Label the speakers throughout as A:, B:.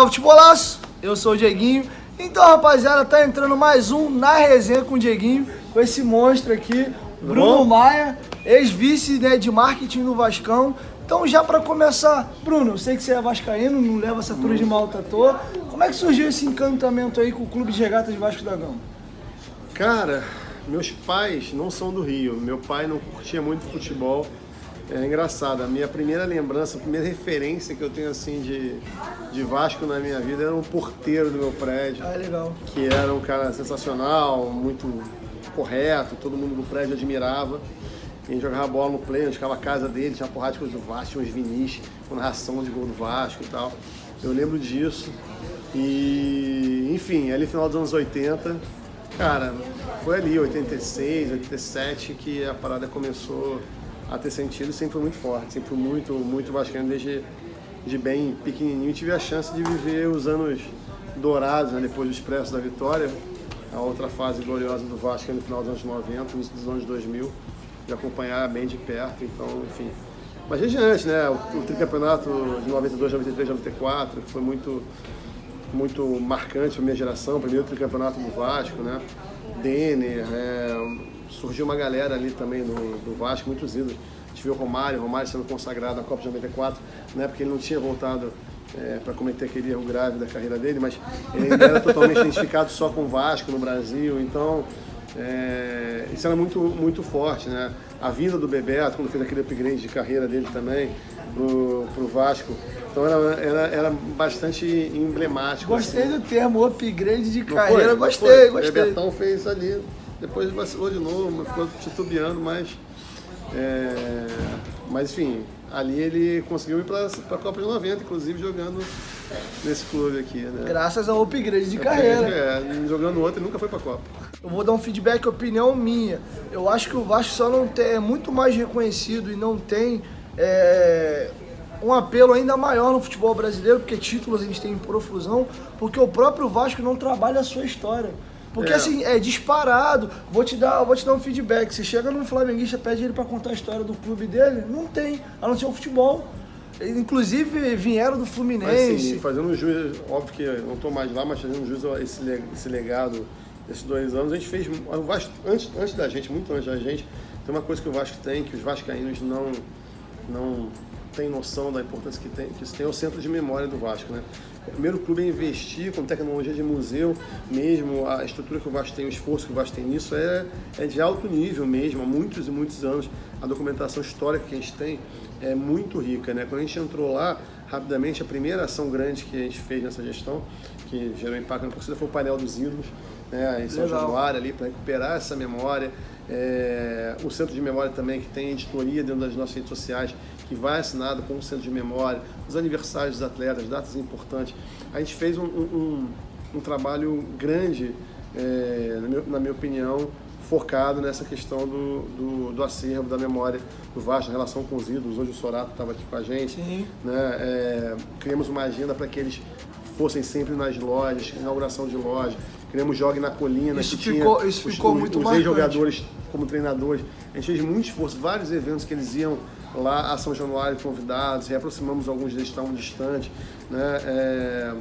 A: Salve, futebolaço! Eu sou o Dieguinho. Então, rapaziada, tá entrando mais um Na Resenha com o Dieguinho, com esse monstro aqui, Bruno Maia, ex-vice, né, de marketing no Vascão. Então, já pra começar, Bruno, eu sei que você é vascaíno, não leva essa turma de malta à toa. Como é que surgiu esse encantamento aí com o Clube de Regatas de Vasco da Gama?
B: Cara, meus pais não são do Rio. Meu pai não curtia muito futebol. É engraçado, a minha primeira lembrança, a primeira referência que eu tenho assim de Vasco na minha vida era um porteiro do meu prédio.
A: Ah, legal.
B: Que era um cara sensacional, muito correto, todo mundo no prédio admirava. A gente jogava bola no play, a gente ficava a casa dele, tinha porrada de coisa do Vasco, tinha uns vinis com narração de gol do Vasco e tal. Eu lembro disso. E, enfim, ali no final dos anos 80, cara, foi ali, 86, 87, que a parada começou a ter sentido. Sempre foi muito forte, sempre fui muito vascaíno desde bem pequenininho. Tive a chance de viver os anos dourados, né, depois do Expresso da Vitória, a outra fase gloriosa do Vasco no final dos anos 90, início dos anos 2000, de acompanhar bem de perto, então, enfim. Mas desde antes, né, o tricampeonato de 92, 93, 94, que foi muito marcante para a minha geração, o primeiro tricampeonato do Vasco, né, Denner, surgiu uma galera ali também do Vasco, muitos ídolos. A gente viu o Romário sendo consagrado na Copa de 94, né, porque ele não tinha voltado para cometer aquele erro grave da carreira dele, mas ele ainda era totalmente identificado só com o Vasco no Brasil, então isso era muito forte, né? A vinda do Bebeto, quando fez aquele upgrade de carreira dele também pro Vasco, então era bastante emblemático.
A: Gostei
B: assim.
A: do termo upgrade de
B: Não
A: carreira,
B: foi?
A: gostei.
B: O Bebetão fez ali, depois vacilou de novo, ficou titubeando, mas enfim, ali ele conseguiu ir para a Copa de 90, inclusive jogando nesse clube aqui, né?
A: Graças ao upgrade de carreira.
B: Jogando outro, ele nunca foi para a Copa.
A: Eu vou dar um feedback, opinião minha. Eu acho que o Vasco só não tem, é muito mais reconhecido e não tem um apelo ainda maior no futebol brasileiro, porque títulos a gente tem em profusão, porque o próprio Vasco não trabalha a sua história. Porque assim, é disparado. Vou te dar um feedback. Você chega num flamenguista, pede ele pra contar a história do clube dele, não tem, a não ser o futebol. Inclusive vieram do Fluminense.
B: Mas, assim, fazendo um juiz, óbvio que eu não estou mais lá, mas fazendo um juiz esse legado desses 2 anos, a gente fez, o Vasco, antes da gente, muito antes da gente, tem uma coisa que o Vasco tem, que os vascaínos não têm noção da importância que isso tem, é o centro de memória do Vasco, né? O primeiro clube a investir com tecnologia de museu mesmo, a estrutura que o Vasco tem, o esforço que o Vasco tem nisso é de alto nível mesmo, há muitos e muitos anos. A documentação histórica que a gente tem é muito rica, né? Quando a gente entrou lá, rapidamente, a primeira ação grande que a gente fez nessa gestão, que gerou impacto na torcida, foi o painel dos ídolos, né, em São Januário, ali, para recuperar essa memória. O centro de memória também, que tem editoria dentro das nossas redes sociais, que vai assinado com o centro de memória, os aniversários dos atletas, datas importantes. A gente fez um trabalho grande, na minha opinião, focado nessa questão do acervo, da memória do Vasco, em relação com os ídolos. Hoje o Sorato estava aqui com a gente, né? Criamos uma agenda para que eles fossem sempre nas lojas, inauguração de loja. Criamos Jogue na Colina,
A: isso
B: que
A: ficou muito marcante.
B: Os ex-jogadores como treinadores. A gente fez muito esforço, vários eventos que eles iam lá a São Januário convidados, reaproximamos alguns deles que estavam distantes, né?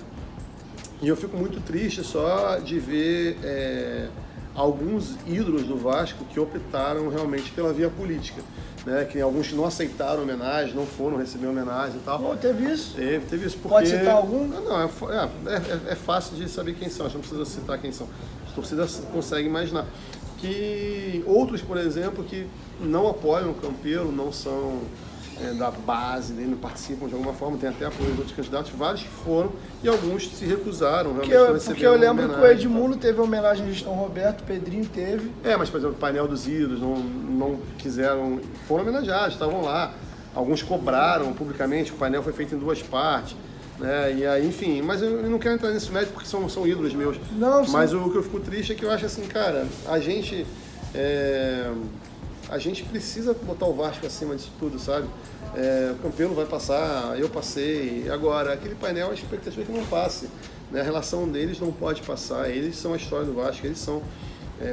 B: E eu fico muito triste só de ver alguns ídolos do Vasco que optaram realmente pela via política, né? Que alguns que não aceitaram homenagem, não foram receber homenagem e tal.
A: Pô, teve isso?
B: Teve isso, porque...
A: Pode citar algum?
B: Não, é fácil de saber quem são, a gente não precisa citar quem são. As torcidas conseguem imaginar. Que outros, por exemplo, que não apoiam o Campeiro, não são da base dele, não participam de alguma forma, tem até apoio de outros candidatos, vários que foram e alguns se recusaram realmente a receber.
A: Porque eu lembro que o Edmundo teve homenagem a Gestão Roberto, o Pedrinho teve.
B: Mas, por exemplo, o painel dos ídolos não quiseram, foram homenageados, estavam lá. Alguns cobraram publicamente, o painel foi feito em 2 partes. Né? E aí, enfim, mas eu não quero entrar nesse mérito porque são ídolos meus.
A: Não,
B: mas o que eu fico triste é que eu acho assim, cara, a gente precisa botar o Vasco acima disso tudo, sabe? O Campeão vai passar, eu passei, agora aquele painel, a expectativa é que não passe, né? A relação deles não pode passar, eles são a história do Vasco, eles são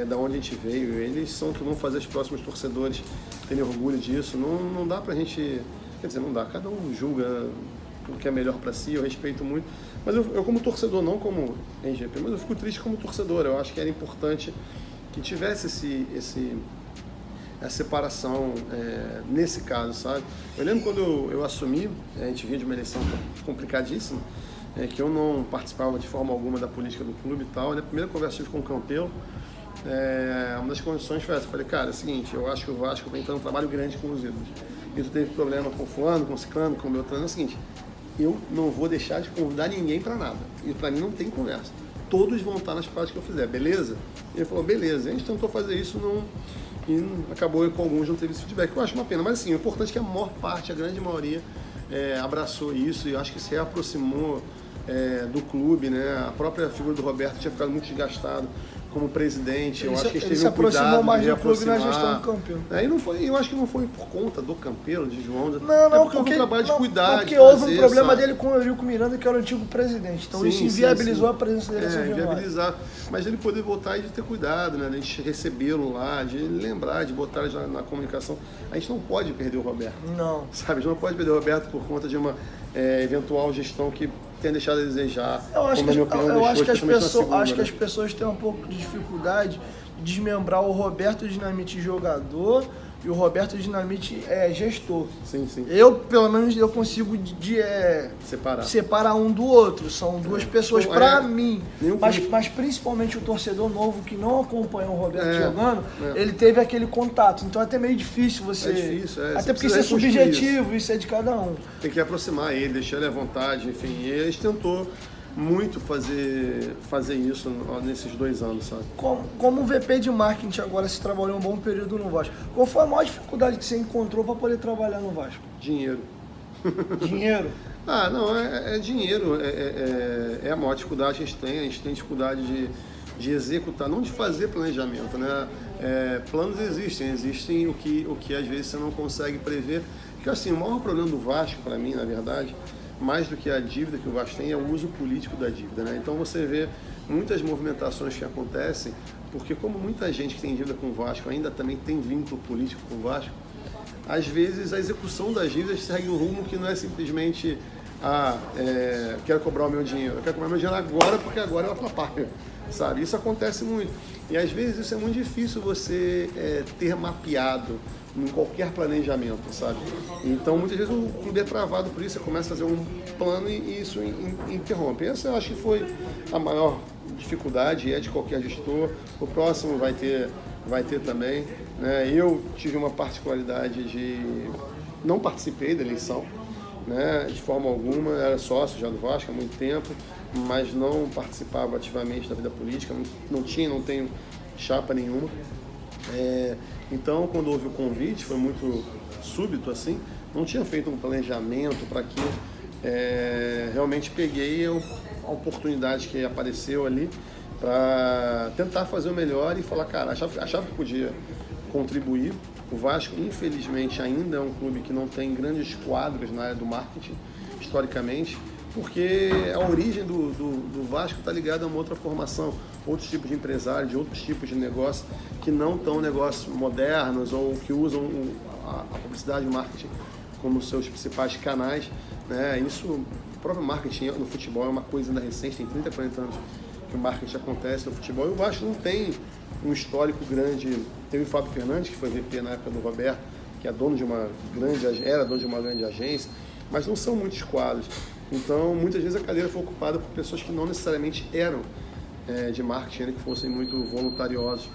B: da onde a gente veio, eles são que vão fazer os próximos torcedores terem orgulho disso. Não dá pra gente, quer dizer, não dá, cada um julga o que é melhor para si, eu respeito muito. Mas eu como torcedor, não como NGP, mas eu fico triste como torcedor. Eu acho que era importante que tivesse essa separação nesse caso, sabe? Eu lembro quando eu assumi, a gente vinha de uma eleição complicadíssima, que eu não participava de forma alguma da política do clube e tal. Na primeira conversa que eu tive com o Campelo, uma das condições foi essa. Eu falei, cara, é o seguinte, eu acho que o Vasco vem fazendo um trabalho grande com os ídolos. E tu teve problema com o fulano, com o ciclano, com o Beltrano. É o seguinte, eu não vou deixar de convidar ninguém para nada. E para mim não tem conversa. Todos vão estar nas práticas que eu fizer, beleza? Ele falou, beleza. A gente tentou fazer isso e acabou com alguns não teve esse feedback. Eu acho uma pena, mas assim, o importante é que a maior parte, a grande maioria, abraçou isso e acho que se reaproximou do clube, né? A própria figura do Roberto tinha ficado muito desgastado como presidente. Eu acho que
A: ele se aproximou mais do clube na gestão do Campelo.
B: E não foi, eu acho que não foi por conta do Campelo, de João.
A: Não,
B: porque houve um trabalho de cuidar,
A: porque
B: de
A: houve
B: fazer,
A: um problema
B: sabe?
A: dele com o Eurico Miranda, que era o antigo presidente. Então isso inviabilizou a presença dele em São Januário.
B: Inviabilizar. Mas ele poder voltar e de ter cuidado, né? De a gente recebê-lo lá, de lembrar, de botar ele na comunicação. A gente não pode perder o Roberto.
A: Não.
B: Sabe, a gente não pode perder o Roberto por conta de uma eventual gestão que tenha deixado a desejar.
A: Eu acho que as
B: né?
A: pessoas têm um pouco de dificuldade de desmembrar o Roberto Dinamite jogador e o Roberto Dinamite gestor.
B: Sim, sim.
A: Eu, pelo menos, eu consigo separar um do outro. São duas pessoas para mim. Mas principalmente o torcedor novo que não acompanha o Roberto jogando, ele teve aquele contato. Então é até meio difícil você...
B: É difícil,
A: Até porque isso é subjetivo, isso é de cada um.
B: Tem que aproximar ele, deixar ele à vontade, enfim. E a gente tentou muito fazer isso nesses 2 anos, sabe?
A: Como VP de marketing agora, se trabalhou um bom período no Vasco, qual foi a maior dificuldade que você encontrou para poder trabalhar no Vasco?
B: Dinheiro.
A: Dinheiro?
B: Não, é dinheiro, é a maior dificuldade que a gente tem dificuldade de executar, não de fazer planejamento, né? Planos existem o que às vezes você não consegue prever, porque assim, o maior problema do Vasco, para mim, na verdade, mais do que a dívida que o Vasco tem, é o uso político da dívida, né? Então você vê muitas movimentações que acontecem, porque como muita gente que tem dívida com o Vasco ainda também tem vínculo político com o Vasco, às vezes a execução das dívidas segue um rumo que não é simplesmente quero cobrar o meu dinheiro, eu quero cobrar o meu dinheiro agora porque agora eu atrapalho, sabe? Isso acontece muito. E às vezes isso é muito difícil você ter mapeado em qualquer planejamento, sabe? Então muitas vezes o clube é travado por isso, você começa a fazer um plano e isso interrompe. Essa eu acho que foi a maior dificuldade, de qualquer gestor. O próximo vai ter também, né? Eu tive uma particularidade de não participei da eleição, né? De forma alguma, era sócio já do Vasco há muito tempo, mas não participava ativamente da vida política, não tenho chapa nenhuma. Então, quando houve o convite, foi muito súbito assim, não tinha feito um planejamento para aquilo. Realmente peguei a oportunidade que apareceu ali para tentar fazer o melhor e falar, cara, achava que podia contribuir. O Vasco, infelizmente, ainda é um clube que não tem grandes quadros na área do marketing, historicamente, porque a origem do Vasco está ligada a uma outra formação, outros tipos de empresários, outros tipos de negócios que não estão negócios modernos ou que usam a publicidade e o marketing como seus principais canais, né? Isso, o próprio marketing no futebol é uma coisa ainda recente, tem 30, 40 anos que o marketing acontece no futebol, e o Vasco não tem um histórico grande. Teve o Fábio Fernandes, que foi VP na época do Roberto, que era dono de uma grande agência, mas não são muitos quadros. Então, muitas vezes a cadeira foi ocupada por pessoas que não necessariamente eram de marketing, que fossem muito voluntariosos.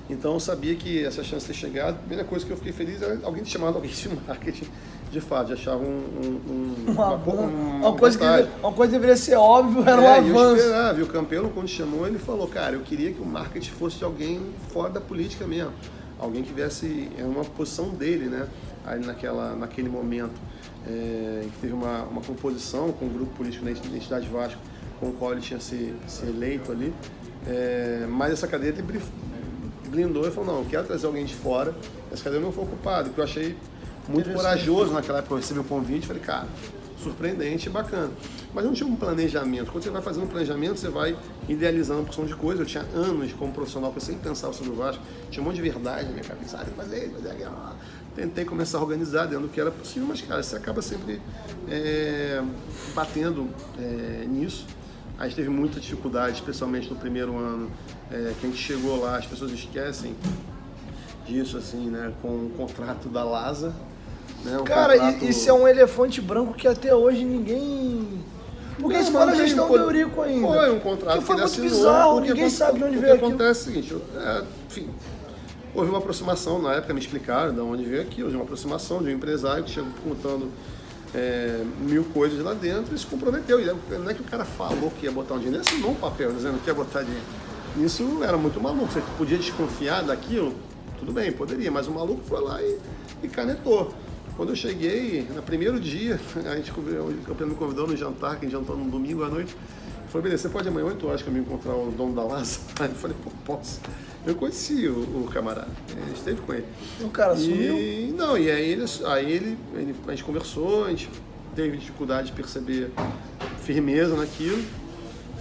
B: Então, eu sabia que essa chance de ter chegado, a primeira coisa que eu fiquei feliz era alguém ter chamado alguém de marketing, de fato, já achava
A: uma coisa que deveria ser óbvio, era um avanço.
B: Eu esperava, e o Campelo, quando chamou, ele falou, cara, eu queria que o marketing fosse de alguém fora da política mesmo, alguém que viesse, era uma posição dele, né, aí naquele momento, que teve uma composição com o grupo político da Identidade Vasco, com o qual ele tinha se eleito ali, mas essa cadeira ele blindou e falou, não, eu quero trazer alguém de fora, essa cadeira não foi ocupada, que eu achei muito corajoso naquela época, eu recebi o convite, falei, cara, surpreendente e bacana. Mas não tinha um planejamento. Quando você vai fazendo um planejamento, você vai idealizando uma porção de coisas. Eu tinha anos como profissional que eu sempre pensava sobre o Vasco. Tinha um monte de verdade na minha cabeça. Tem que fazer aquilo. Tentei começar a organizar dentro do que era possível, mas, cara, você acaba sempre batendo nisso. A gente teve muita dificuldade, especialmente no primeiro ano, que a gente chegou lá, as pessoas esquecem disso, assim, né, com o contrato da LASA. Né,
A: cara, contrato... isso é um elefante branco que até hoje ninguém... Porque isso foi na gestão do Eurico ainda.
B: Foi um contrato
A: que foi muito bizarro, ninguém sabe de onde veio aquilo.
B: O que acontece é o seguinte, enfim, houve uma aproximação, na época me explicaram de onde veio aquilo, houve uma aproximação de um empresário que chegou contando 1000 coisas lá dentro e se comprometeu. E não é que o cara falou que ia botar um dinheiro, ele assinou um papel dizendo que ia botar dinheiro. Isso era muito maluco, você podia desconfiar daquilo, tudo bem, poderia, mas o maluco foi lá e canetou. Quando eu cheguei, no primeiro dia, o Pedro me convidou no jantar, que a gente jantou no domingo à noite. Falei, beleza, você pode amanhã 8 horas que eu me encontrar o dono da LASA? Aí eu falei, pô, posso. Eu conheci o camarada, esteve com ele.
A: O cara sumiu?
B: Não, e aí a gente conversou, a gente teve dificuldade de perceber firmeza naquilo.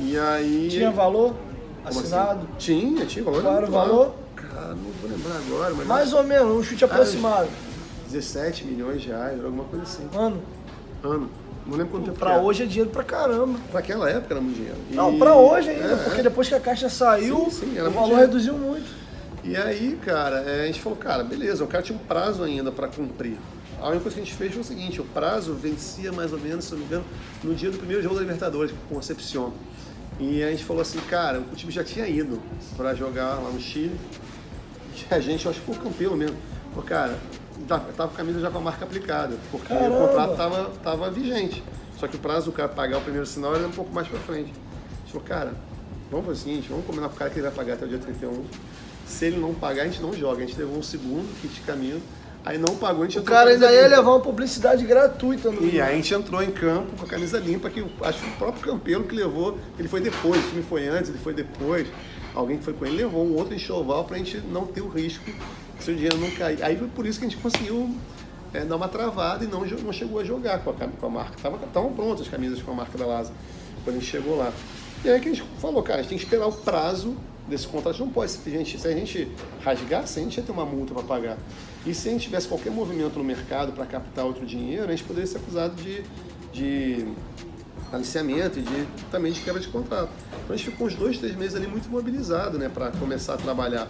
B: E aí...
A: Tinha valor assinado?
B: Assim? Tinha valor.
A: Qual era o valor?
B: Cara, não vou lembrar agora, mas...
A: Mais ou menos, um chute aproximado.
B: 17 milhões de reais, alguma coisa assim.
A: Ano.
B: Não lembro quanto tempo.
A: Pra hoje é dinheiro pra caramba.
B: Pra aquela época era muito dinheiro.
A: Não, pra hoje ainda, porque depois que a Caixa saiu, o valor reduziu muito.
B: E aí, cara, a gente falou, cara, beleza, o cara tinha um prazo ainda pra cumprir. A única coisa que a gente fez foi o seguinte, o prazo vencia mais ou menos, se não me engano, no dia do primeiro jogo da Libertadores, com Concepción. E a gente falou assim, cara, o time já tinha ido pra jogar lá no Chile. E a gente, eu acho que foi o campeão mesmo. Pô, cara, tava com a camisa já com a marca aplicada, porque o contrato tava vigente. Só que o prazo do cara pagar o primeiro sinal era um pouco mais pra frente. A gente falou, cara, vamos fazer o seguinte, vamos combinar com o cara que ele vai pagar até o dia 31. Se ele não pagar, a gente não joga. A gente levou um segundo kit de caminho, aí não pagou, a gente entrou.
A: O cara ainda ia levar uma publicidade gratuita no
B: E aí a gente entrou em campo com a camisa limpa, que acho que o próprio Campelo que levou, ele foi depois, o time foi antes, ele foi depois. Alguém que foi com ele levou um outro enxoval pra gente não ter o risco se o dinheiro não cair. Aí foi por isso que a gente conseguiu dar uma travada e não chegou a jogar com a marca. Estavam prontas as camisas com a marca da LASA quando a gente chegou lá. E aí que a gente falou, cara, a gente tem que esperar o prazo desse contrato. Não pode simplesmente, se a gente rasgasse, a gente ia ter uma multa para pagar. E se a gente tivesse qualquer movimento no mercado para captar outro dinheiro, a gente poderia ser acusado de aliciamento e também de quebra de contrato. Então a gente ficou uns 2-3 meses ali muito imobilizado, né, para começar a trabalhar.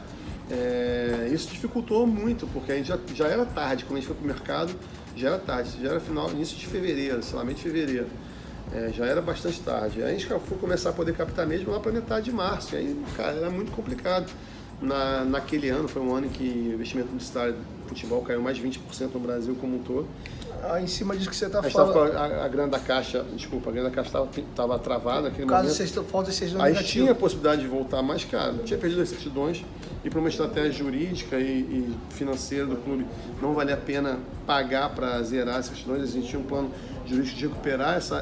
B: Isso dificultou muito, porque a gente já era tarde, quando a gente foi para o mercado, já era tarde, já era início de fevereiro, sei lá, meio de fevereiro. Já era bastante tarde. Aí a gente foi começar a poder captar mesmo lá para metade de março. E aí, cara, era muito complicado. Naquele ano, foi um ano em que o investimento publicitário do futebol caiu mais de 20% no Brasil como um todo.
A: Em cima disso que você está falando.
B: A grana da Caixa, desculpa, a grana da Caixa estava travada naquele momento.
A: Falta de certidão
B: negativa. Aí tinha a possibilidade de voltar mais caro, tinha perdido as certidões e por uma estratégia jurídica e financeira do clube não valia a pena pagar para zerar as certidões. A gente tinha um plano jurídico de recuperar isso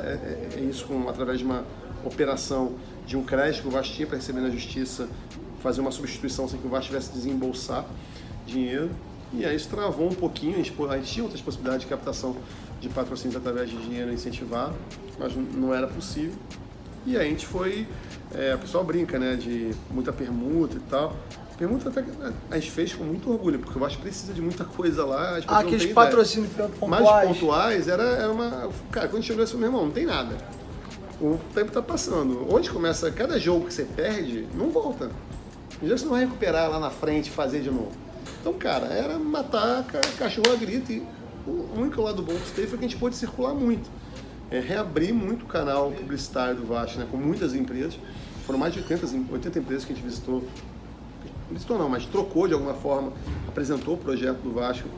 B: através de uma operação de um crédito que o Vasco tinha para receber na justiça, fazer uma substituição sem que o Vasco tivesse que desembolsar dinheiro. E aí isso travou um pouquinho, a gente tinha outras possibilidades de captação de patrocínios através de dinheiro incentivado, mas não era possível. E aí a gente foi, o pessoal brinca, né, de muita permuta e tal. Permuta até que a gente fez com muito orgulho, porque o Vasco precisa de muita coisa lá.
A: Aqueles patrocínios pontuais.
B: Mais pontuais, era uma... Cara, quando chegou assim, meu irmão, não tem nada. O tempo tá passando. Onde começa, cada jogo que você perde, não volta. Um dia você não vai recuperar lá na frente e fazer de novo. Então, cara, era matar cachorro a grito. E o único lado bom que teve foi que a gente pôde circular muito. Reabrir muito o canal publicitário do Vasco, né, com muitas empresas. Foram mais de 80 empresas que a gente visitou. Visitou não, mas trocou de alguma forma, apresentou o projeto do Vasco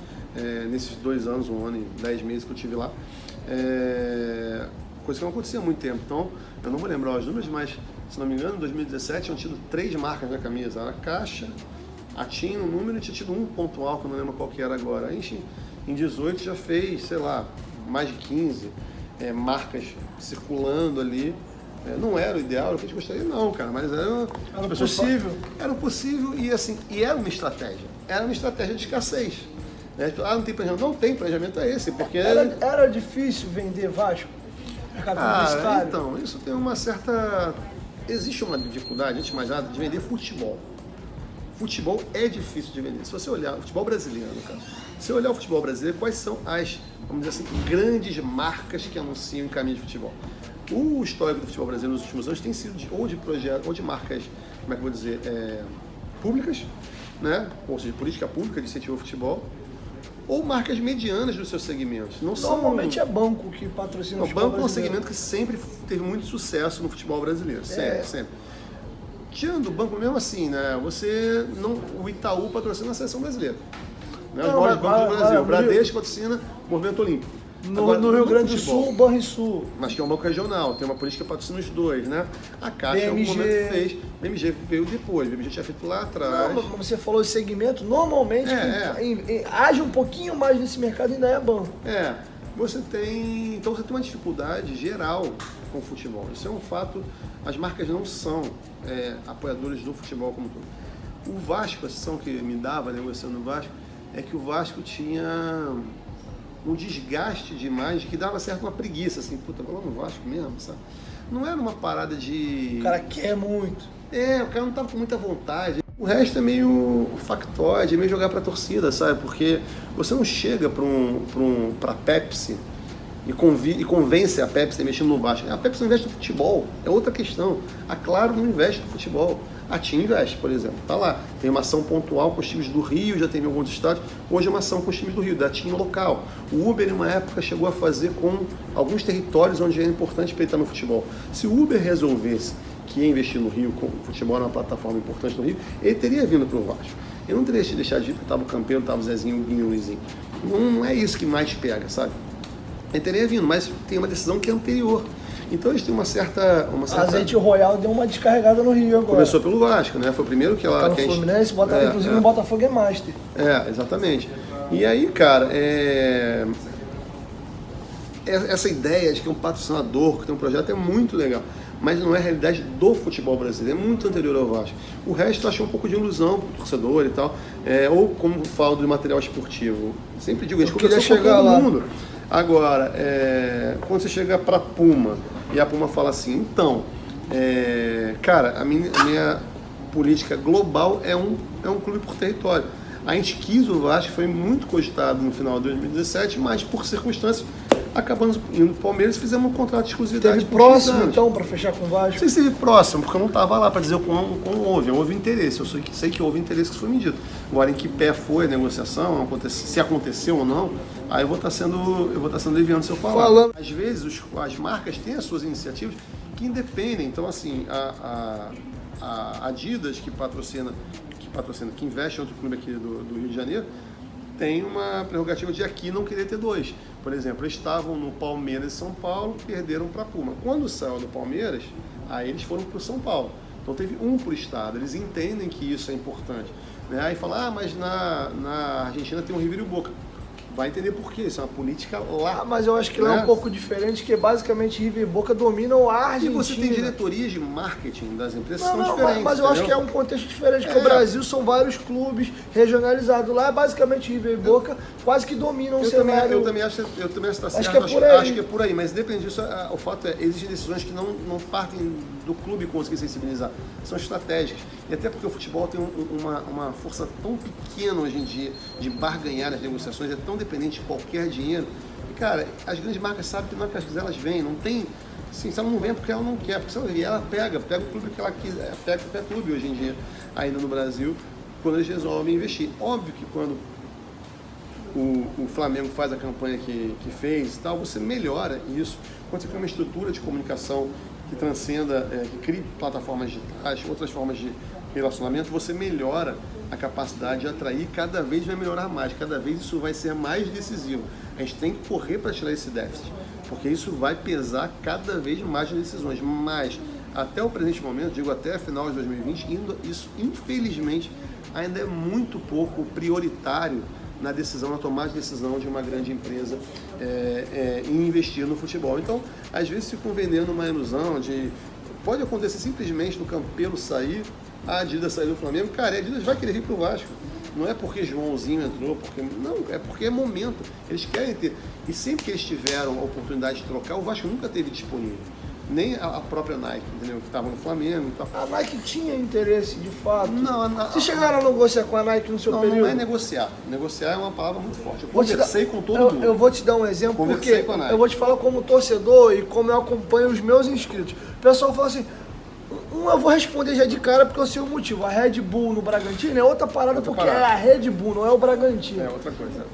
B: nesses 2 anos, 1 ano e 10 meses que eu estive lá. Coisa que não acontecia há muito tempo. Então, eu não vou lembrar os números, mas, se não me engano, em 2017 tinham tido 3 marcas na camisa. Era a Caixa, a TIM, o número, e tinha tido um pontual, que eu não lembro qual que era agora. A gente, em 18, já fez, sei lá, mais de 15 marcas circulando ali. Não era o ideal, era o que a gente gostaria, não, cara, mas era
A: possível.
B: Era possível e, assim, era uma estratégia. Era uma estratégia de escassez. Não tem planejamento. Não tem planejamento, é esse, porque...
A: Era difícil vender Vasco? mercado
B: Ah,
A: publicitário?
B: então, isso tem uma certa... Existe uma dificuldade, antes de mais nada, de vender futebol. Futebol é difícil de vender. Se você olhar o futebol brasileiro, cara, se você olhar o futebol brasileiro, quais são as, vamos dizer assim, grandes marcas que anunciam em caminho de futebol? O histórico do futebol brasileiro nos últimos anos tem sido ou de projetos, ou de marcas, como é que eu vou dizer, públicas, né? Ou seja, política pública de incentivo ao futebol, ou marcas medianas dos seus segmentos. Não
A: Normalmente é banco que patrocina o
B: O
A: futebol
B: banco é um
A: brasileiro.
B: segmento que sempre teve muito sucesso no futebol brasileiro, sempre, sempre. Tirando o banco, mesmo assim, né? O Itaú patrocina a seleção brasileira. Né? Os
A: Não,
B: maiores bancos do Brasil. O
A: no
B: Bradesco patrocina o Movimento Olímpico.
A: No
B: Agora,
A: Rio Grande do
B: futebol,
A: Sul, o Banrisul.
B: mas que é um banco regional, tem uma política que patrocina os dois, né? A Caixa, em algum
A: BMG.
B: momento, fez. BMG veio depois, BMG tinha feito lá atrás.
A: Não, como você falou, esse segmento, normalmente, quem age um pouquinho mais nesse mercado ainda é banco.
B: Então você tem uma dificuldade geral com o futebol. Isso é um fato, as marcas não são apoiadores do futebol como todo. O Vasco, a sensação que me dava negociando no Vasco, é que o Vasco tinha um desgaste de imagem que dava certo uma preguiça, assim, puta, vou lá no Vasco mesmo, sabe? Não era uma parada de...
A: O cara quer muito.
B: O cara não tava com muita vontade. O resto é meio factóide, é meio jogar pra torcida, sabe? Porque você não chega pra Pepsi e convence a Pepsi a investir no Vasco. A Pepsi não investe no futebol, é outra questão. A Claro não investe no futebol. A TIM investe, por exemplo. Tá lá. Tem uma ação pontual com os times do Rio, já teve em alguns estados. Hoje é uma ação com os times do Rio, da TIM local. O Uber, em uma época, chegou a fazer com alguns territórios onde é importante para ele estar no futebol. Se o Uber resolvesse que ia investir no Rio, com o futebol era uma plataforma importante no Rio, ele teria vindo para o Vasco. Ele não teria deixado de ir porque estava o Campeão, estava o Zezinho, o Guinho, o Luizinho. Não é isso que mais pega, sabe? Ele teria vindo, mas tem uma decisão que é anterior. Então eles têm uma certa...
A: Azeite Royal deu uma descarregada no Rio agora.
B: Começou pelo Vasco, né? Foi o primeiro que ela...
A: Tá no Fluminense, inclusive no Botafogo é Master.
B: Exatamente. E aí, cara, essa ideia de que um patrocinador, que tem um projeto, é muito legal. Mas não é a realidade do futebol brasileiro, é muito anterior ao Vasco. O resto eu acho um pouco de ilusão pro torcedor e tal, ou como falo do material esportivo. Sempre digo, a gente conversou com todo mundo. Agora, quando você chega pra Puma e a Puma fala assim, então, cara, a minha política global é um clube por território. A gente quis o Vasco, foi muito cogitado no final de 2017, mas por circunstâncias acabamos indo pro Palmeiras e fizemos um contrato de exclusividade.
A: Teve próximo, então, para fechar com o Vasco?
B: Não sei se teve próximo, porque eu não estava lá para dizer como houve interesse. Eu sei que houve interesse que foi medido. Agora, em que pé foi a negociação, se aconteceu ou não, aí eu vou estar sendo leviano se eu falar. Às vezes, as marcas têm as suas iniciativas que independem. Então, assim, a Adidas, que investe em outro clube aqui do Rio de Janeiro, tem uma prerrogativa de aqui não querer ter dois. Por exemplo, eles estavam no Palmeiras e São Paulo, perderam para a Puma. Quando saiu do Palmeiras, aí eles foram para o São Paulo. Então teve um por estado, eles entendem que isso é importante. Né? Aí fala, mas na Argentina tem um River e o Boca. Vai entender por quê, isso é uma política lá.
A: Mas eu acho que lá é um pouco diferente, que basicamente River e Boca dominam a Argentina.
B: E você tem diretorias de marketing das empresas que são diferentes.
A: Mas eu acho que é um contexto diferente, porque o Brasil são vários clubes regionalizados. Lá é basicamente River e Boca quase que dominam o cenário.
B: Eu também acho que está certo.
A: Acho que é por aí.
B: Acho que é por aí, mas depende disso, o fato existem decisões que não partem do clube conseguir sensibilizar, são estratégicas. E até porque o futebol tem uma força tão pequena hoje em dia de barganhar as negociações, é tão dependente de qualquer dinheiro. E, cara, as grandes marcas sabem que não é que as elas vêm, não tem... Assim, se ela não vem é porque ela não quer, porque se ela vier, ela pega o clube que ela quiser, pega qualquer clube hoje em dia, ainda no Brasil, quando eles resolvem investir. Óbvio que quando o Flamengo faz a campanha que fez e tal, você melhora isso. Quando você cria uma estrutura de comunicação que transcenda, que crie plataformas digitais, outras formas de relacionamento, você melhora a capacidade de atrair, cada vez vai melhorar mais, cada vez isso vai ser mais decisivo. A gente tem que correr para tirar esse déficit, porque isso vai pesar cada vez mais nas decisões. Mas, até o presente momento, digo até final de 2020, isso infelizmente ainda é muito pouco prioritário na tomada de decisão de uma grande empresa em investir no futebol. Então, às vezes ficam vendendo uma ilusão de... Pode acontecer simplesmente do Campelo sair, a Adidas sair do Flamengo, cara, a Adidas vai querer vir pro Vasco. Não é porque Joãozinho entrou, não, é porque é momento. Eles querem ter. E sempre que eles tiveram a oportunidade de trocar, o Vasco nunca teve disponível. Nem a própria Nike, entendeu? Que estava no Flamengo e tal.
A: A Nike tinha interesse, de fato.
B: Não,
A: Vocês chegaram a negociar com a Nike no seu período?
B: Não é negociar. Negociar é uma palavra muito forte. Eu conversei com todo mundo.
A: Eu vou te dar um exemplo, porque eu vou te falar como torcedor e como eu acompanho os meus inscritos. O pessoal fala assim, eu vou responder já de cara porque eu sei o motivo. A Red Bull no Bragantino é outra parada, é a Red Bull, não é o Bragantino.
B: É outra coisa.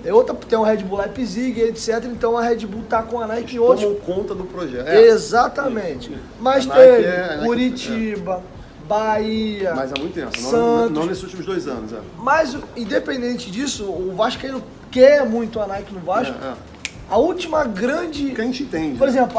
A: Tem o Red Bull Leipzig, etc. Então a Red Bull tá com a Nike e outros.
B: Tomam conta do projeto.
A: Exatamente.
B: Isso.
A: Mas teve Curitiba, Bahia,
B: mas há muito tempo,
A: Santos.
B: não nesses últimos 2 anos.
A: Mas, independente disso, o Vascaíno quer muito a Nike no Vasco. A última grande...
B: Que a gente entende.
A: Por exemplo,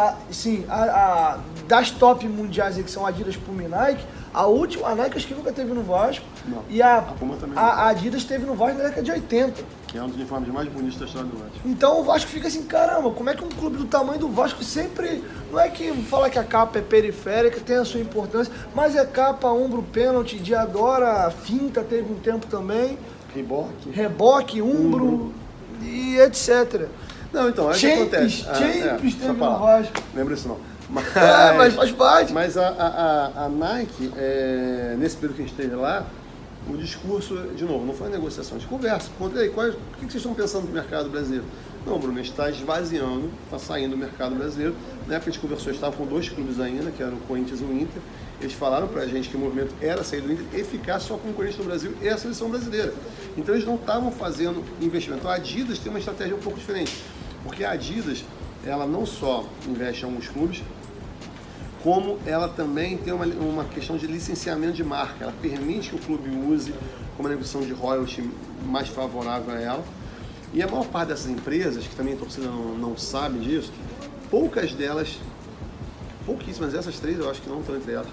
A: das top mundiais que são Adidas, Puma e Nike, a Nike acho que nunca teve no Vasco.
B: Não.
A: E a
B: Puma também.
A: A Adidas teve no Vasco na década de 80.
B: Que é um dos uniformes mais bonitos da história do Vasco.
A: Então o Vasco fica assim, caramba, como é que um clube do tamanho do Vasco sempre... Não é que fala que a capa é periférica, tem a sua importância, mas é capa, ombro, pênalti, Diadora, finta teve um tempo também. Reboque, umbro e etc.
B: Não, então, é o que acontece.
A: Champions teve no Vasco.
B: Lembra isso não.
A: Mas faz parte.
B: Mas a Nike, nesse período que a gente esteve lá, o discurso, de novo, não foi uma negociação, de conversa. O que vocês estão pensando no mercado brasileiro? Não, Bruno, a gente está esvaziando, está saindo do mercado brasileiro. Na época a gente conversou, estava com 2 clubes ainda, que eram o Corinthians e o Inter. Eles falaram pra gente que o movimento era sair do Inter e ficar só com o Corinthians no Brasil e a seleção brasileira. Então eles não estavam fazendo investimento. A Adidas tem uma estratégia um pouco diferente, porque a Adidas, ela não só investe em alguns clubes, como ela também tem uma questão de licenciamento de marca. Ela permite que o clube use uma negociação de royalty mais favorável a ela. E a maior parte dessas empresas, que também a torcida não sabe disso, pouquíssimas, essas 3 eu acho que não estão entre elas,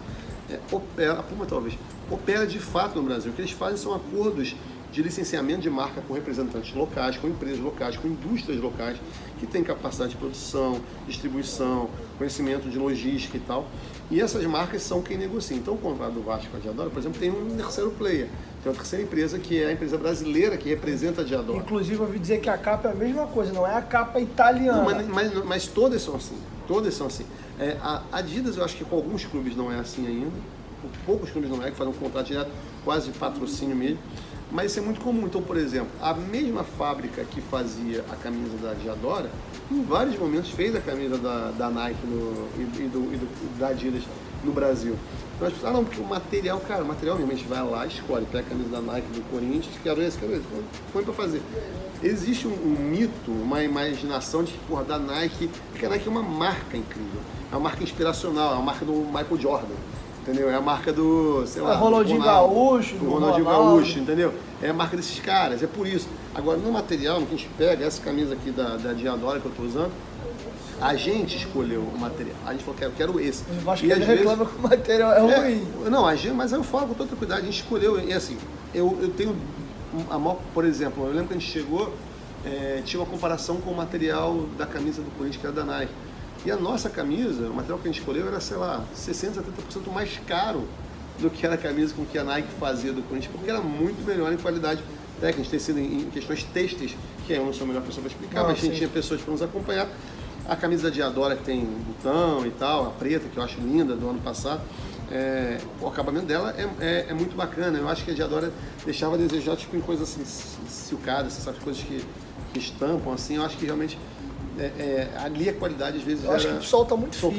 B: a Puma talvez, opera de fato no Brasil. O que eles fazem são acordos de licenciamento de marca com representantes locais, com empresas locais, com indústrias locais, que têm capacidade de produção, distribuição, conhecimento de logística e tal. E essas marcas são quem negocia. Então o contrato do Vasco com a Diadora, por exemplo, tem um terceiro player, tem uma terceira empresa que é a empresa brasileira que representa a Diadora.
A: Inclusive eu ouvi dizer que a capa é a mesma coisa, não é a capa italiana.
B: Não, mas todas são assim, a Adidas eu acho que com alguns clubes não é assim ainda, com poucos clubes não é, que fazem um contrato direto, quase de patrocínio mesmo. Mas isso é muito comum. Então, por exemplo, a mesma fábrica que fazia a camisa da Diadora, em vários momentos fez a camisa da Nike da Adidas no Brasil. Então as pessoas, não, porque o material mesmo, a gente vai lá, escolhe, pega a camisa da Nike do Corinthians, quero esse, põe pra fazer. Existe um mito, uma imaginação de que, porra, da Nike, porque a Nike é uma marca incrível, é uma marca inspiracional, é uma marca do Michael Jordan. Entendeu? É a marca do, sei lá,
A: Ronaldinho Gaúcho,
B: do Ronaldinho Gaúcho, entendeu? É a marca desses caras, é por isso. Agora, no material, no que a gente pega, essa camisa aqui da Diadora que eu tô usando, a gente escolheu o material. A gente falou, quero esse.
A: Eu acho que ele reclama que o material é ruim.
B: Não, mas eu falo com toda tranquilidade, a gente escolheu, e assim, eu tenho, por exemplo, eu lembro que a gente chegou, tinha uma comparação com o material da camisa do Corinthians, que era da Nike. E a nossa camisa, o material que a gente escolheu era, sei lá, 60%, 70% mais caro do que era a camisa com que a Nike fazia do Corinthians, porque era muito melhor em qualidade técnica, tecido em questões têxteis, que eu não sou a melhor pessoa para explicar, mas a gente tinha pessoas para nos acompanhar. A camisa da Diadora, que tem botão e tal, a preta, que eu acho linda, do ano passado, o acabamento dela é muito bacana. Eu acho que a Diadora deixava a desejar, tipo, em coisas assim, silcadas, sabe, coisas que estampam, assim, eu acho que realmente... ali a qualidade às vezes
A: acho que solta muito fio.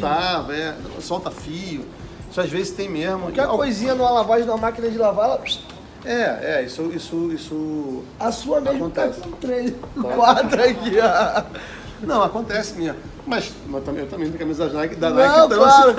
B: Solta fio. Isso às vezes tem mesmo.
A: Qualquer coisinha numa lavagem, numa máquina de lavar, ela...
B: Isso
A: a sua mesmo
B: acontece.
A: Tá com 3, 4 aqui, ó.
B: Não, acontece mesmo. Mas eu também tenho camisa da Nike,
A: não,
B: então,
A: claro,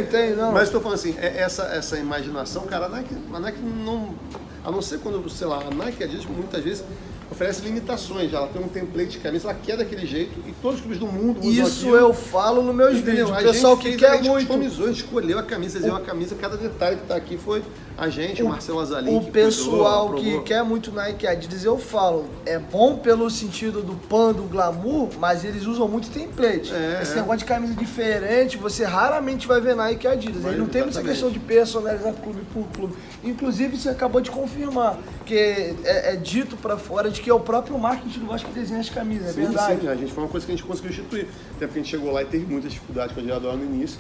A: tem, não.
B: Mas estou falando assim, essa imaginação, cara, a Nike não... A não ser quando, sei lá, a Nike, muitas vezes, oferece limitações. Ela tem um template de camisa, ela quer daquele jeito e todos os clubes do mundo usam
A: isso
B: aquilo.
A: Eu falo nos meus vídeos. O pessoal que quer muito.
B: Customizou, a gente escolheu a camisa, uma camisa, cada detalhe que está aqui foi a gente, o Marcelo Azalim.
A: O pessoal que quer muito Nike Adidas, eu falo, é bom pelo sentido do pan, do glamour, mas eles usam muito template. Esse negócio de camisa diferente, você raramente vai ver Nike Adidas. Aí não tem muita questão de personalizar clube por clube. Inclusive, você acabou de confirmar confirmar, que é dito pra fora de que é o próprio marketing do Vasco que desenha as camisas, é
B: Sim,
A: verdade?
B: sim, a gente foi uma coisa que a gente conseguiu instituir. Até porque a gente chegou lá e teve muita dificuldade com a Diadora no início.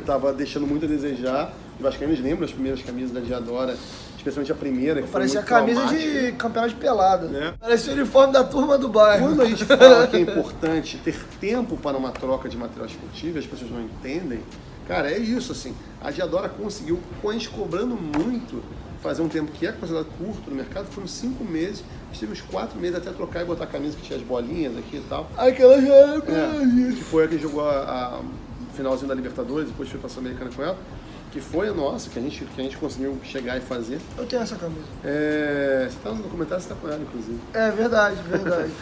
B: Tava deixando muito a desejar. Os vascaínos lembram as primeiras camisas da Diadora, especialmente a primeira, que
A: Parecia
B: foi muito
A: camisa
B: traumática.
A: de campeão de pelada.
B: Né?
A: Parecia o uniforme da turma do bairro.
B: Quando a gente fala que é importante ter tempo para uma troca de material esportivo, as pessoas não entendem, cara, é isso, assim. A Diadora conseguiu, com a gente cobrando muito, fazer um tempo que é considerado curto no mercado, foram 5 meses, nós tivemos 4 meses até trocar e botar a camisa que tinha as bolinhas aqui e tal.
A: Aquela já é
B: Que foi a que jogou a finalzinho da Libertadores, depois foi pra Sul-Americana com ela, que foi a nossa, que a gente conseguiu chegar e fazer.
A: Eu tenho essa camisa.
B: Você tá no documentário, você tá com ela, inclusive.
A: É verdade, verdade.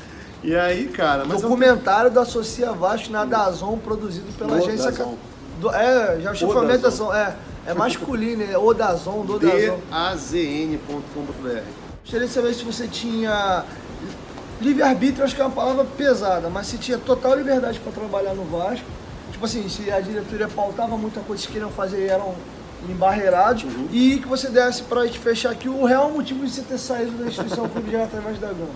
B: E aí, cara, mas
A: Documentário da Associa Vasco na DAZN, produzido pela
B: Do
A: agência...
B: DAZN.
A: Já achei
B: O
A: fomentação, é masculino, é o DAZN, do DAZN.
B: DAZN.com.br.
A: Gostaria de saber se você tinha livre-arbítrio, acho que é uma palavra pesada, mas se tinha total liberdade para trabalhar no Vasco. Tipo assim, se a diretoria pautava muita coisa que queriam fazer e eram embarreirados, e que você desse para a gente fechar aqui o real motivo de você ter saído da instituição Clube de através da Gama.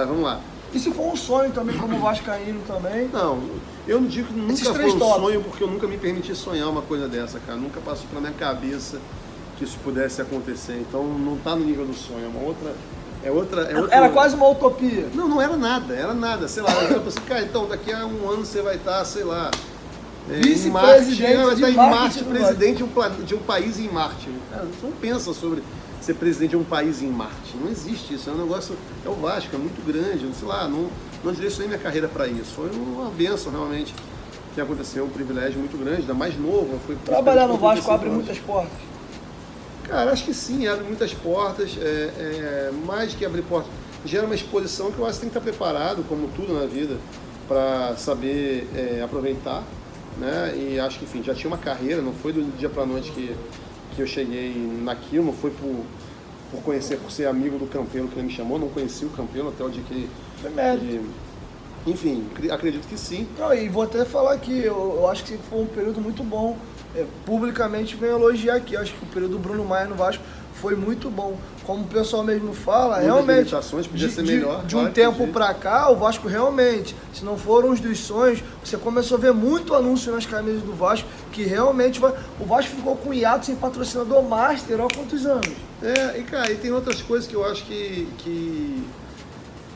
B: Vamos lá.
A: E se for um sonho também, como vascaíno também?
B: Não, eu não digo que nunca
A: Esses
B: foi
A: três
B: um
A: tópicos.
B: sonho, porque eu nunca me permiti sonhar uma coisa dessa, cara. Nunca passou pela minha cabeça que isso pudesse acontecer. Então não tá no nível do sonho, é outra.
A: Era quase uma utopia.
B: Não era nada, sei lá. Eu pensei, cara, então daqui a um ano você vai estar, sei lá,
A: vice-presidente de marketing,
B: presidente de um país em Marte. Cara, você não pensa sobre ser presidente de um país em Marte. Não existe isso, é um negócio, é o Vasco, é muito grande, sei lá, não direcionei minha carreira para isso. Foi uma bênção realmente que aconteceu, um privilégio muito grande, ainda mais novo.
A: Trabalhar no Vasco abre muitas portas.
B: Cara, acho que sim, abre muitas portas, mais que abrir portas, gera uma exposição que eu acho que tem que estar preparado, como tudo na vida, para saber aproveitar, né? E acho que, enfim, já tinha uma carreira, não foi do dia para noite que eu cheguei naquilo, não foi por conhecer, por ser amigo do Campelo que ele me chamou, não conheci o Campelo até o dia que
A: Foi mérito.
B: Enfim, acredito que sim.
A: Não, e vou até falar que eu acho que foi um período muito bom. Publicamente venho elogiar aqui. Eu acho que o período do Bruno Maia no Vasco foi muito bom. Como o pessoal mesmo fala,
B: Muitas
A: realmente,
B: limitações, podia ser melhor,
A: de um
B: claro,
A: tempo
B: podia.
A: pra cá, o Vasco realmente, se não foram os dos sonhos, você começou a ver muito anúncio nas camisas do Vasco, que realmente o Vasco ficou com hiato sem patrocinador master há quantos anos?
B: E cara, e tem outras coisas que eu acho que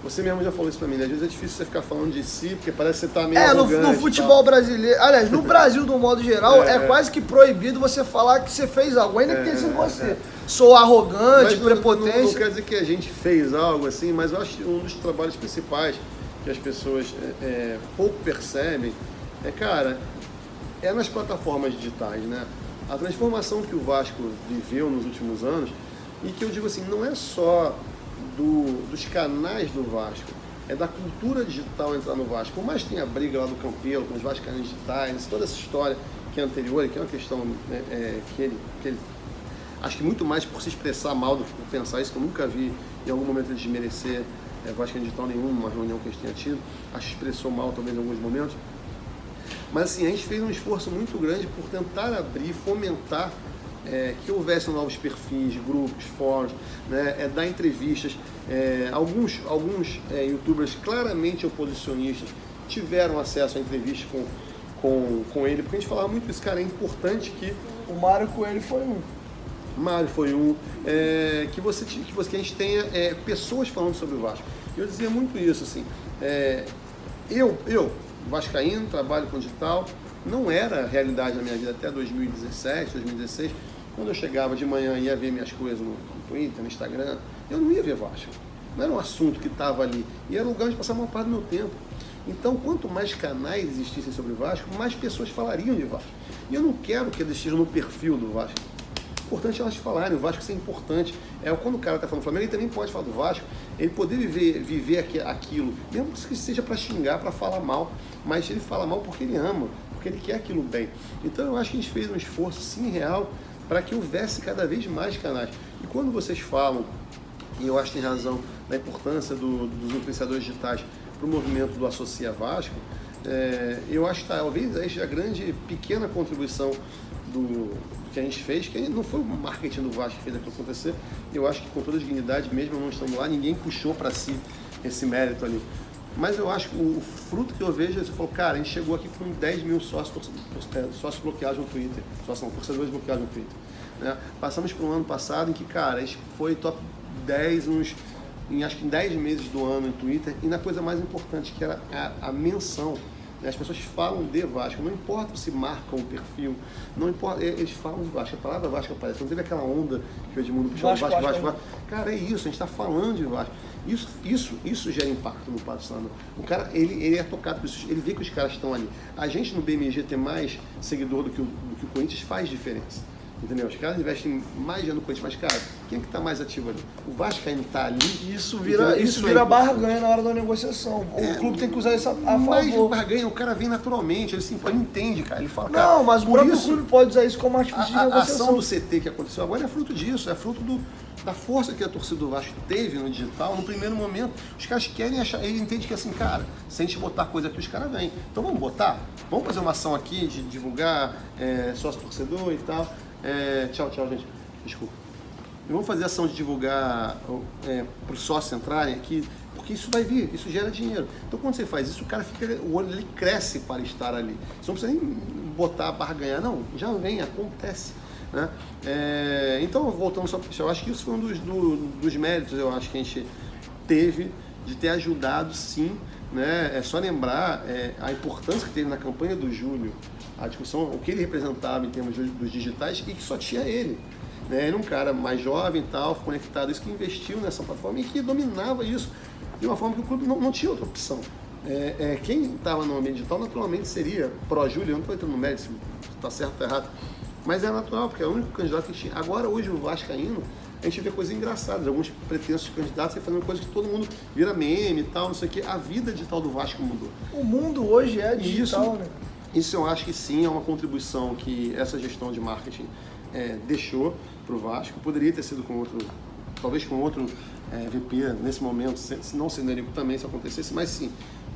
B: você mesmo já falou isso pra mim, né? Às vezes é difícil você ficar falando de si, porque parece que você tá meio arrogante
A: No
B: e
A: futebol
B: tal.
A: brasileiro, aliás, no Brasil, do modo geral, é quase que proibido você falar que você fez algo, ainda que tenha sido você. Sou arrogante,
B: Mas
A: prepotência.
B: não quer dizer que a gente fez algo assim, mas eu acho que um dos trabalhos principais que as pessoas pouco percebem cara, é nas plataformas digitais, né? A transformação que o Vasco viveu nos últimos anos, e que eu digo assim, não é só dos canais do Vasco, é da cultura digital entrar no Vasco. Por mais que tenha a briga lá do Campelo com os vascaínos digitais, toda essa história que é anterior, que é uma questão que ele acho que muito mais por se expressar mal do que por pensar isso, que eu nunca vi em algum momento ele desmerecer vascaíno digital nenhum, numa reunião que a gente tenha tido. Acho que expressou mal talvez em alguns momentos. Mas assim, a gente fez um esforço muito grande por tentar abrir, fomentar que houvessem novos perfis, grupos, fóruns, né, dar entrevistas. Alguns youtubers claramente oposicionistas tiveram acesso a entrevistas com ele, porque a gente falava muito isso, cara, é importante que...
A: O Mário Coelho foi um.
B: Mário foi um, que a gente tenha pessoas falando sobre o Vasco. Eu dizia muito isso, assim, eu, vascaíno, trabalho com digital, não era realidade na minha vida até 2017, 2016, quando eu chegava de manhã e ia ver minhas coisas no Twitter, no Instagram, eu não ia ver Vasco. Não era um assunto que estava ali, e era um lugar onde passava uma parte do meu tempo. Então, quanto mais canais existissem sobre o Vasco, mais pessoas falariam de Vasco. E eu não quero que eles estejam no perfil do Vasco. É importante elas falarem, o Vasco isso é importante. Quando o cara está falando do Flamengo, ele também pode falar do Vasco, ele poder viver aquilo, mesmo que seja para xingar, para falar mal, mas ele fala mal porque ele ama, porque ele quer aquilo bem. Então eu acho que a gente fez um esforço sim real para que houvesse cada vez mais canais. E quando vocês falam, e eu acho que tem razão, da importância dos influenciadores digitais para o movimento do Associa Vasco, eu acho que talvez a grande pequena contribuição do que a gente fez, que não foi o marketing do Vasco que fez aquilo acontecer. Eu acho que com toda a dignidade, mesmo não estando lá, ninguém puxou para si esse mérito ali. Mas eu acho que o fruto que eu vejo é, você falou, cara, a gente chegou aqui com 10 mil sócios bloqueados no Twitter, torcedores bloqueados no Twitter. Né? Passamos por um ano passado em que, cara, a gente foi top 10 acho que em 10 meses do ano em Twitter, e na coisa mais importante, que era a menção. As pessoas falam de Vasco, não importa se marcam o perfil, não importa, eles falam de Vasco, a palavra Vasco aparece, não teve aquela onda que o Edmundo puxou, Vasco. Cara, é isso, a gente está falando de Vasco. Isso gera impacto no patrocinador. O cara, ele é tocado por isso, ele vê que os caras estão ali. A gente no BMG ter mais seguidor do que o Corinthians faz diferença. Entendeu? Os caras investem mais dinheiro no Corinthians, mas, cara, quem é que está mais ativo ali? O Vascaíno está ali.
A: Isso vira barganha na hora da negociação. O clube tem que usar isso a favor.
B: Mas barganha, o cara vem naturalmente, ele entende, cara. Ele fala, cara,
A: não, mas o próprio clube pode usar isso como artifício de negociação.
B: A ação do CT que aconteceu agora é fruto disso, é fruto da força que a torcida do Vasco teve no digital. No primeiro momento, os caras querem achar, ele entende que assim, cara, se a gente botar coisa aqui, os caras vêm. Então vamos botar? Vamos fazer uma ação aqui de divulgar sócio-torcedor e tal. Tchau, gente. Desculpa. E vamos fazer ação de divulgar para os sócios entrarem aqui, porque isso vai vir, isso gera dinheiro. Então quando você faz isso, o cara o olho ele cresce para estar ali. Você não precisa nem botar para ganhar, não, já vem, acontece. Né? Então, voltando só para eu acho que isso foi um dos méritos, eu acho que a gente teve de ter ajudado, sim. Né? É só lembrar a importância que teve na campanha do Júlio, a discussão, o que ele representava em termos dos digitais, e que só tinha ele. Né? Ele era um cara mais jovem e tal, conectado, isso que investiu nessa plataforma e que dominava isso de uma forma que o clube não tinha outra opção. Quem estava no ambiente digital naturalmente seria pró-Júlio, eu não estou entrando no mérito se está certo ou errado, mas é natural, porque é o único candidato que tinha. Agora, hoje, o Vascaíno, a gente vê coisas engraçadas, alguns pretensos candidatos fazendo coisas que todo mundo vira meme e tal, não sei o quê. A vida digital do Vasco mudou.
A: O mundo hoje é digital, né?
B: Isso eu acho que sim, é uma contribuição que essa gestão de marketing deixou para o Vasco. Poderia ter sido com outro, talvez com outro VP nesse momento, se não sendo Érico também, se acontecesse, mas sim,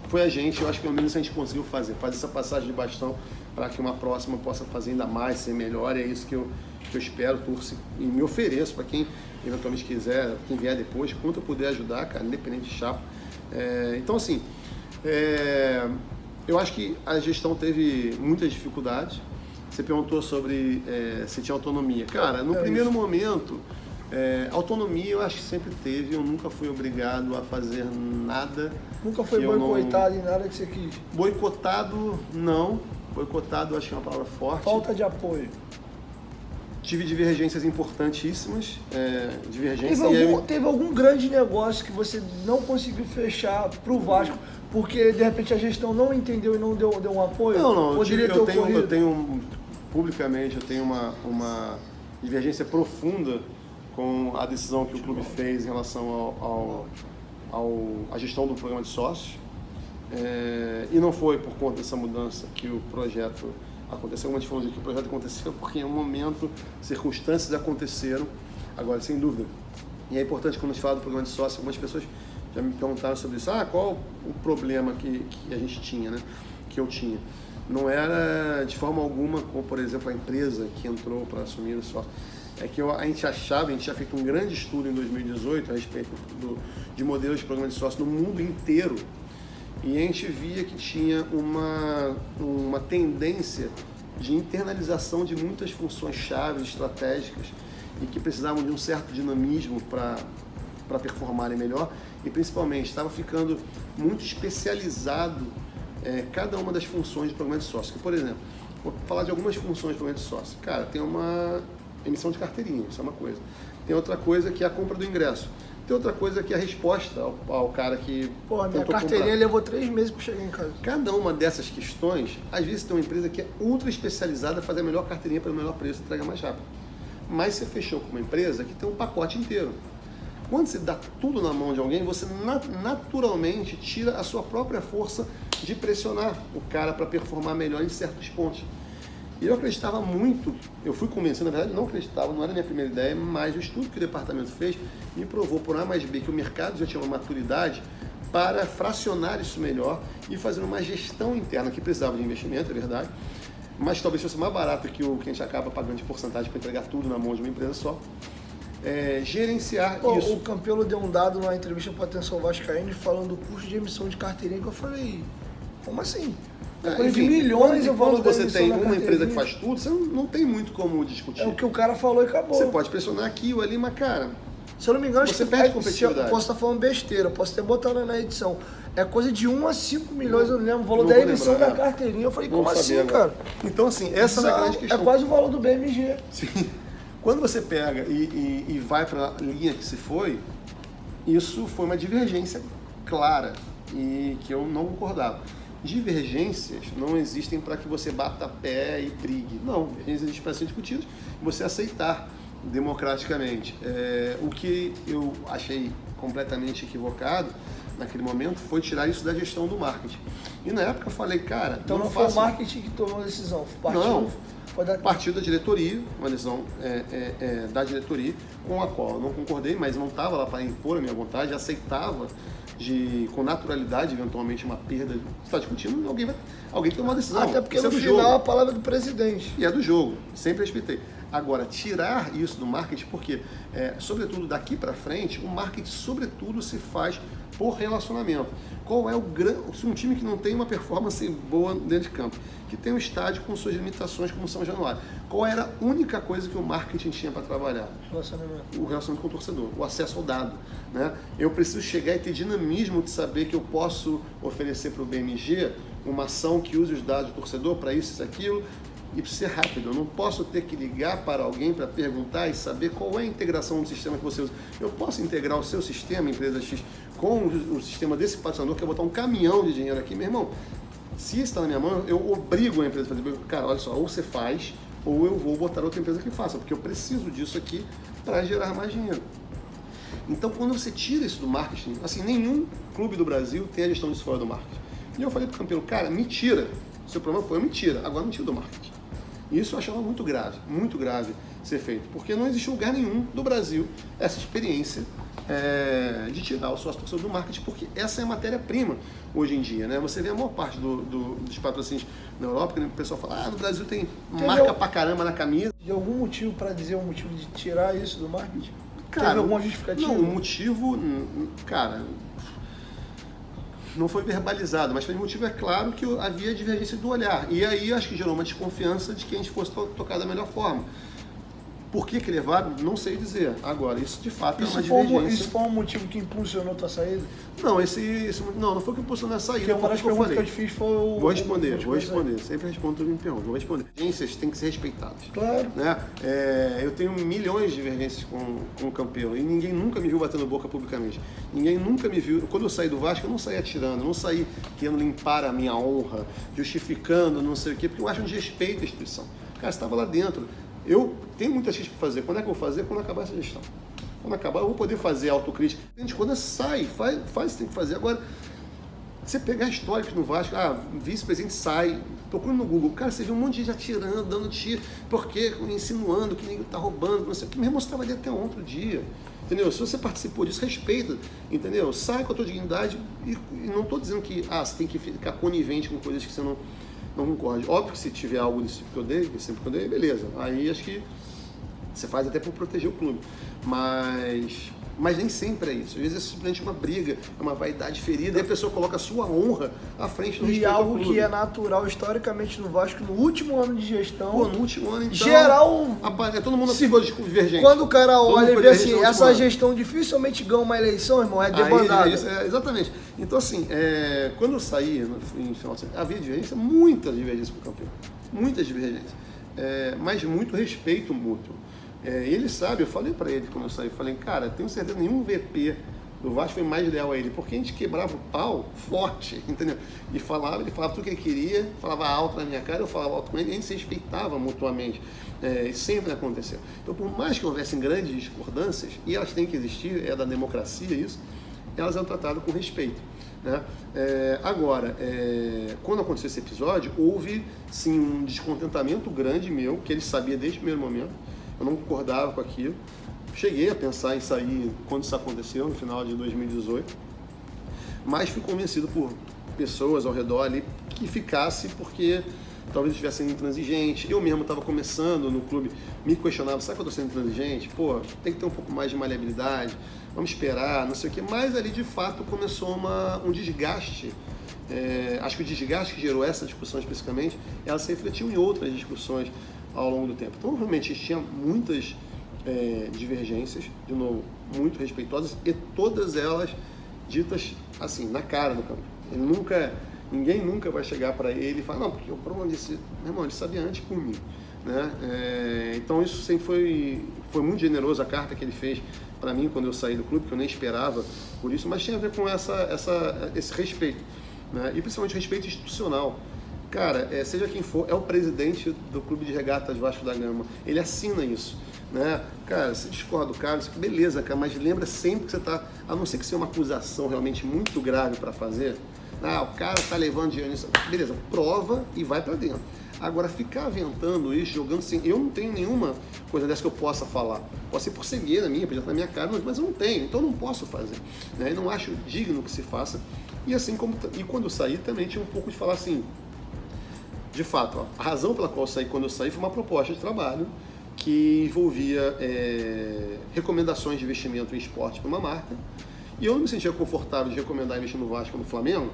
B: foi a gente, eu acho que pelo menos a gente conseguiu fazer essa passagem de bastão para que uma próxima possa fazer ainda mais, ser melhor, e é isso que eu espero, torço e me ofereço para quem eventualmente quiser, quem vier depois, quanto eu puder ajudar, cara, independente de chapa. Então assim, eu acho que a gestão teve muitas dificuldades. Você perguntou sobre se tinha autonomia. Cara, no primeiro momento, autonomia eu acho que sempre teve, eu nunca fui obrigado a fazer nada.
A: Nunca foi boicotado em nada que você quis?
B: Boicotado, não. Boicotado eu acho que é uma palavra forte.
A: Falta de apoio.
B: Tive divergências importantíssimas.
A: Teve algum grande negócio que você não conseguiu fechar para o Vasco, porque de repente a gestão não entendeu e não deu um apoio?
B: Não. Eu tenho publicamente, eu tenho uma divergência profunda com a decisão que o clube fez em relação à gestão do programa de sócios. E não foi por conta dessa mudança que o projeto aconteceu. Como a gente falou que o projeto aconteceu porque em um momento circunstâncias aconteceram. Agora, sem dúvida, e é importante quando a gente fala do programa de sócio, algumas pessoas já me perguntaram sobre isso. Qual o problema que a gente tinha, né? Que eu tinha? Não era de forma alguma como, por exemplo, a empresa que entrou para assumir o sócio. É que a gente tinha feito um grande estudo em 2018 a respeito de modelos de programa de sócio no mundo inteiro, e a gente via que tinha uma tendência de internalização de muitas funções chaves, estratégicas, e que precisavam de um certo dinamismo para performarem melhor, e principalmente estava ficando muito especializado cada uma das funções do programa de sócio. Que, por exemplo, vou falar de algumas funções do programa de sócio. Cara, tem uma emissão de carteirinha, isso é uma coisa. Tem outra coisa que é a compra do ingresso. Tem outra coisa que é a resposta ao cara que...
A: Pô, a minha carteirinha levou 3 meses para chegar em casa.
B: Cada uma dessas questões, às vezes tem uma empresa que é ultra especializada a fazer a melhor carteirinha pelo melhor preço e entrega mais rápido. Mas você fechou com uma empresa que tem um pacote inteiro. Quando você dá tudo na mão de alguém, você naturalmente tira a sua própria força de pressionar o cara para performar melhor em certos pontos. E eu acreditava muito, eu fui convencido, na verdade não acreditava, não era a minha primeira ideia, mas o estudo que o departamento fez me provou por A mais B que o mercado já tinha uma maturidade para fracionar isso melhor e fazer uma gestão interna que precisava de investimento, é verdade, mas talvez fosse mais barato que o que a gente acaba pagando de porcentagem para entregar tudo na mão de uma empresa só. Gerenciar isso.
A: O Campelo deu um dado numa entrevista para Atenção Vascaíno falando do custo de emissão de carteirinha, que eu falei, como assim?
B: Enfim,
A: de milhões eu
B: quando você tem uma empresa que faz tudo, você não tem muito como discutir.
A: É o que o cara falou e acabou.
B: Você pode pressionar aqui ou ali, mas cara,
A: se eu não me engano,
B: você perde competitividade.
A: Eu posso estar falando besteira, posso ter botado na edição. É coisa de 1 a 5 milhões, eu não lembro, o valor da emissão da carteirinha. Eu falei, como assim, cara?
B: Então, assim, essa é a grande questão.
A: É quase o valor do BMG.
B: Sim. Quando você pega e vai para a linha que se foi, isso foi uma divergência clara e que eu não concordava. Divergências não existem para que você bata pé e brigue. Não, divergências existem para ser discutidas e você aceitar democraticamente. O que eu achei completamente equivocado naquele momento foi tirar isso da gestão do marketing. E na época eu falei, cara...
A: Então não foi o marketing que tomou a decisão, foi o partido?
B: Não, foi partiu da diretoria, uma decisão da diretoria, com a qual eu não concordei, mas eu não estava lá para impor a minha vontade, aceitava com naturalidade, eventualmente, uma perda. Você está discutindo, alguém tem uma decisão.
A: Até porque
B: no
A: final jogo. A palavra é do presidente.
B: E é do jogo, sempre respeitei. Agora, tirar isso do marketing, porque, sobretudo daqui para frente, o marketing, sobretudo, se faz por relacionamento. Qual é se um time que não tem uma performance boa dentro de campo, que tem um estádio com suas limitações como São Januário, qual era a única coisa que o marketing tinha para trabalhar? O relacionamento com o torcedor, o acesso ao dado. Né? Eu preciso chegar e ter dinamismo de saber que eu posso oferecer para o BMG uma ação que use os dados do torcedor para isso e aquilo, e precisa ser rápido. Eu não posso ter que ligar para alguém para perguntar e saber qual é a integração do sistema que você usa. Eu posso integrar o seu sistema, empresa X, com o sistema desse patrocinador, que eu vou botar um caminhão de dinheiro aqui, meu irmão. Se isso está na minha mão, eu obrigo a empresa a fazer. Cara, olha só, ou você faz, ou eu vou botar outra empresa que faça, porque eu preciso disso aqui para gerar mais dinheiro. Então, quando você tira isso do marketing, assim, nenhum clube do Brasil tem a gestão disso fora do marketing. E eu falei para o Campelo, cara, me tira. Seu problema foi, me tira. Agora me tira do marketing. E isso eu achava muito grave ser feito, porque não existe lugar nenhum do Brasil essa experiência de tirar o sócio torcedor do marketing, porque essa é a matéria-prima hoje em dia, né? Você vê a maior parte dos patrocínios na Europa, que o pessoal fala, no Brasil tem marca pra caramba na camisa.
A: De algum motivo para dizer um motivo de tirar isso do marketing?
B: Cara,
A: teve alguma justificativa?
B: Não, o motivo, cara, não foi verbalizado, mas o motivo é claro que havia divergência do olhar. E aí acho que gerou uma desconfiança de que a gente fosse tocar da melhor forma. Por que levaram? Não sei dizer. Agora, isso de fato é uma divergência.
A: Isso foi um motivo que impulsionou a tua saída?
B: Não, não foi o que impulsionou a saída.
A: Porque uma das perguntas que eu te fiz foi o...
B: Vou responder. Sempre respondo tudo que me perguntam. Vou responder. Divergências têm que ser respeitadas.
A: Claro.
B: Né? Eu tenho milhões de divergências com o Campelo e ninguém nunca me viu batendo boca publicamente. Ninguém nunca me viu. Quando eu saí do Vasco, eu não saí atirando, eu não saí querendo limpar a minha honra, justificando, não sei o quê, porque eu acho um desrespeito à instituição. O cara estava lá dentro. Eu tenho muitas coisas para fazer. Quando é que eu vou fazer? Quando acabar essa gestão. Quando acabar, eu vou poder fazer autocrítica. Quando sai, faz, tem que fazer. Agora, você pegar históricos no Vasco, vice-presidente sai, procura no Google, cara, você vê um monte de gente atirando, dando tiro, porque insinuando que ninguém tá roubando, não sei o que. Meu irmão, você estava ali até outro dia. Entendeu? Se você participou disso, respeita, entendeu? Sai com a tua dignidade e não estou dizendo que você tem que ficar conivente com coisas que você não concorde. Óbvio que se tiver algo desse tipo que eu dei, sempre que eu dei, beleza. Aí acho que você faz até por proteger o clube. Mas nem sempre é isso. Às vezes é simplesmente uma briga, é uma vaidade ferida, e a pessoa coloca a sua honra à frente do respeito ao clube.
A: E algo que é natural historicamente no Vasco, no último ano de gestão.
B: Pô, no último ano, então...
A: Geral...
B: todo mundo ficou divergente.
A: Quando o cara olha e vê assim, essa gestão dificilmente ganha uma eleição, irmão, é debandada.
B: Exatamente. Então, assim, quando eu saí, em final de semana, havia divergência, muitas divergências com o campeão. Muitas divergências. Mas muito respeito mútuo. Ele sabe, eu falei pra ele quando eu saí, falei, cara, tenho certeza que nenhum VP do Vasco foi mais leal a ele, porque a gente quebrava o pau forte, entendeu? E ele falava tudo que ele queria, falava alto na minha cara, eu falava alto com ele, a gente se respeitava mutuamente. Isso sempre aconteceu. Então, por mais que houvessem grandes discordâncias, e elas têm que existir, é da democracia isso, elas eram tratadas com respeito. Né? Agora, quando aconteceu esse episódio, houve sim um descontentamento grande meu, que ele sabia desde o primeiro momento. Eu não concordava com aquilo. Cheguei a pensar em sair quando isso aconteceu, no final de 2018. Mas fui convencido por pessoas ao redor ali que ficasse, porque talvez eu estivesse sendo intransigente. Eu mesmo estava começando no clube, me questionava, sabe que eu estou sendo intransigente? Pô, tem que ter um pouco mais de maleabilidade, vamos esperar, não sei o quê. Mas ali, de fato, começou um desgaste. Acho que o desgaste que gerou essa discussão especificamente, ela se refletiu em outras discussões ao longo do tempo. Então, realmente, a gente tinha muitas divergências, de novo, muito respeitosas, e todas elas ditas assim, na cara do campo. Ninguém nunca vai chegar para ele e falar, não, porque o Bruno disse, meu irmão, ele sabia antes por mim. Né? Então isso sempre foi muito generoso, a carta que ele fez para mim quando eu saí do clube, que eu nem esperava por isso, mas tinha a ver com esse respeito, né? E principalmente respeito institucional. Cara, seja quem for, é o presidente do Clube de Regatas Vasco da Gama, ele assina isso. Né? Cara, se discorda do cara, beleza, cara, mas lembra sempre que você está, a não ser que seja uma acusação realmente muito grave para fazer, o cara tá levando dinheiro nisso, beleza, prova e vai para dentro. Agora, ficar aventando isso, jogando assim, eu não tenho nenhuma coisa dessa que eu possa falar. Posso ser por cegueira minha, podia estar na minha cara, mas eu não tenho, então eu não posso fazer. Né? E não acho digno que se faça. E assim como, e quando eu saí também tinha um pouco de falar assim, de fato, a razão pela qual eu saí quando eu saí foi uma proposta de trabalho que envolvia recomendações de investimento em esporte para uma marca. E eu não me sentia confortável de recomendar investir no Vasco ou no Flamengo.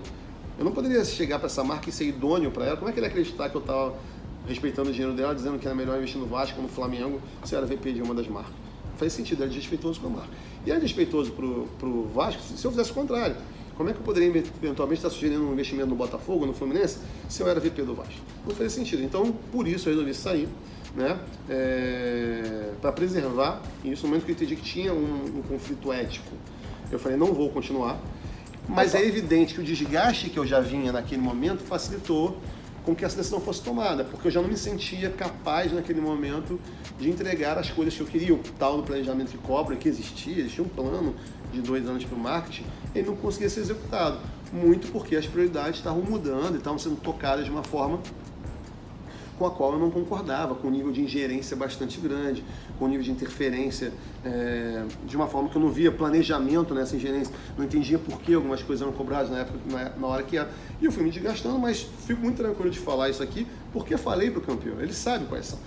B: Eu não poderia chegar para essa marca e ser idôneo para ela. Como é que ele ia acreditar que eu estava respeitando o dinheiro dela, dizendo que era melhor investir no Vasco ou no Flamengo se era VP de uma das marcas? Não faz sentido, era desrespeitoso com a marca. E era desrespeitoso para o Vasco se eu fizesse o contrário. Como é que eu poderia eventualmente estar sugerindo um investimento no Botafogo, no Fluminense, se eu era VP do Vasco? Não fazia sentido. Então, por isso eu resolvi sair, né? Para preservar isso, no momento que eu entendi que tinha um conflito ético. Eu falei, não vou continuar. Mas é evidente que o desgaste que eu já vinha naquele momento facilitou com que essa decisão fosse tomada, porque eu já não me sentia capaz naquele momento de entregar as coisas que eu queria. O tal do planejamento de cobra que existia um plano de 2 anos para o marketing, ele não conseguia ser executado. Muito porque as prioridades estavam mudando e estavam sendo tocadas de uma forma com a qual eu não concordava, com um nível de ingerência bastante grande, com um nível de interferência de uma forma que eu não via planejamento nessa ingerência, não entendia por que algumas coisas eram cobradas na época, na hora que era. E eu fui me desgastando, mas fico muito tranquilo de falar isso aqui, porque falei para o campeão, ele sabe quais são.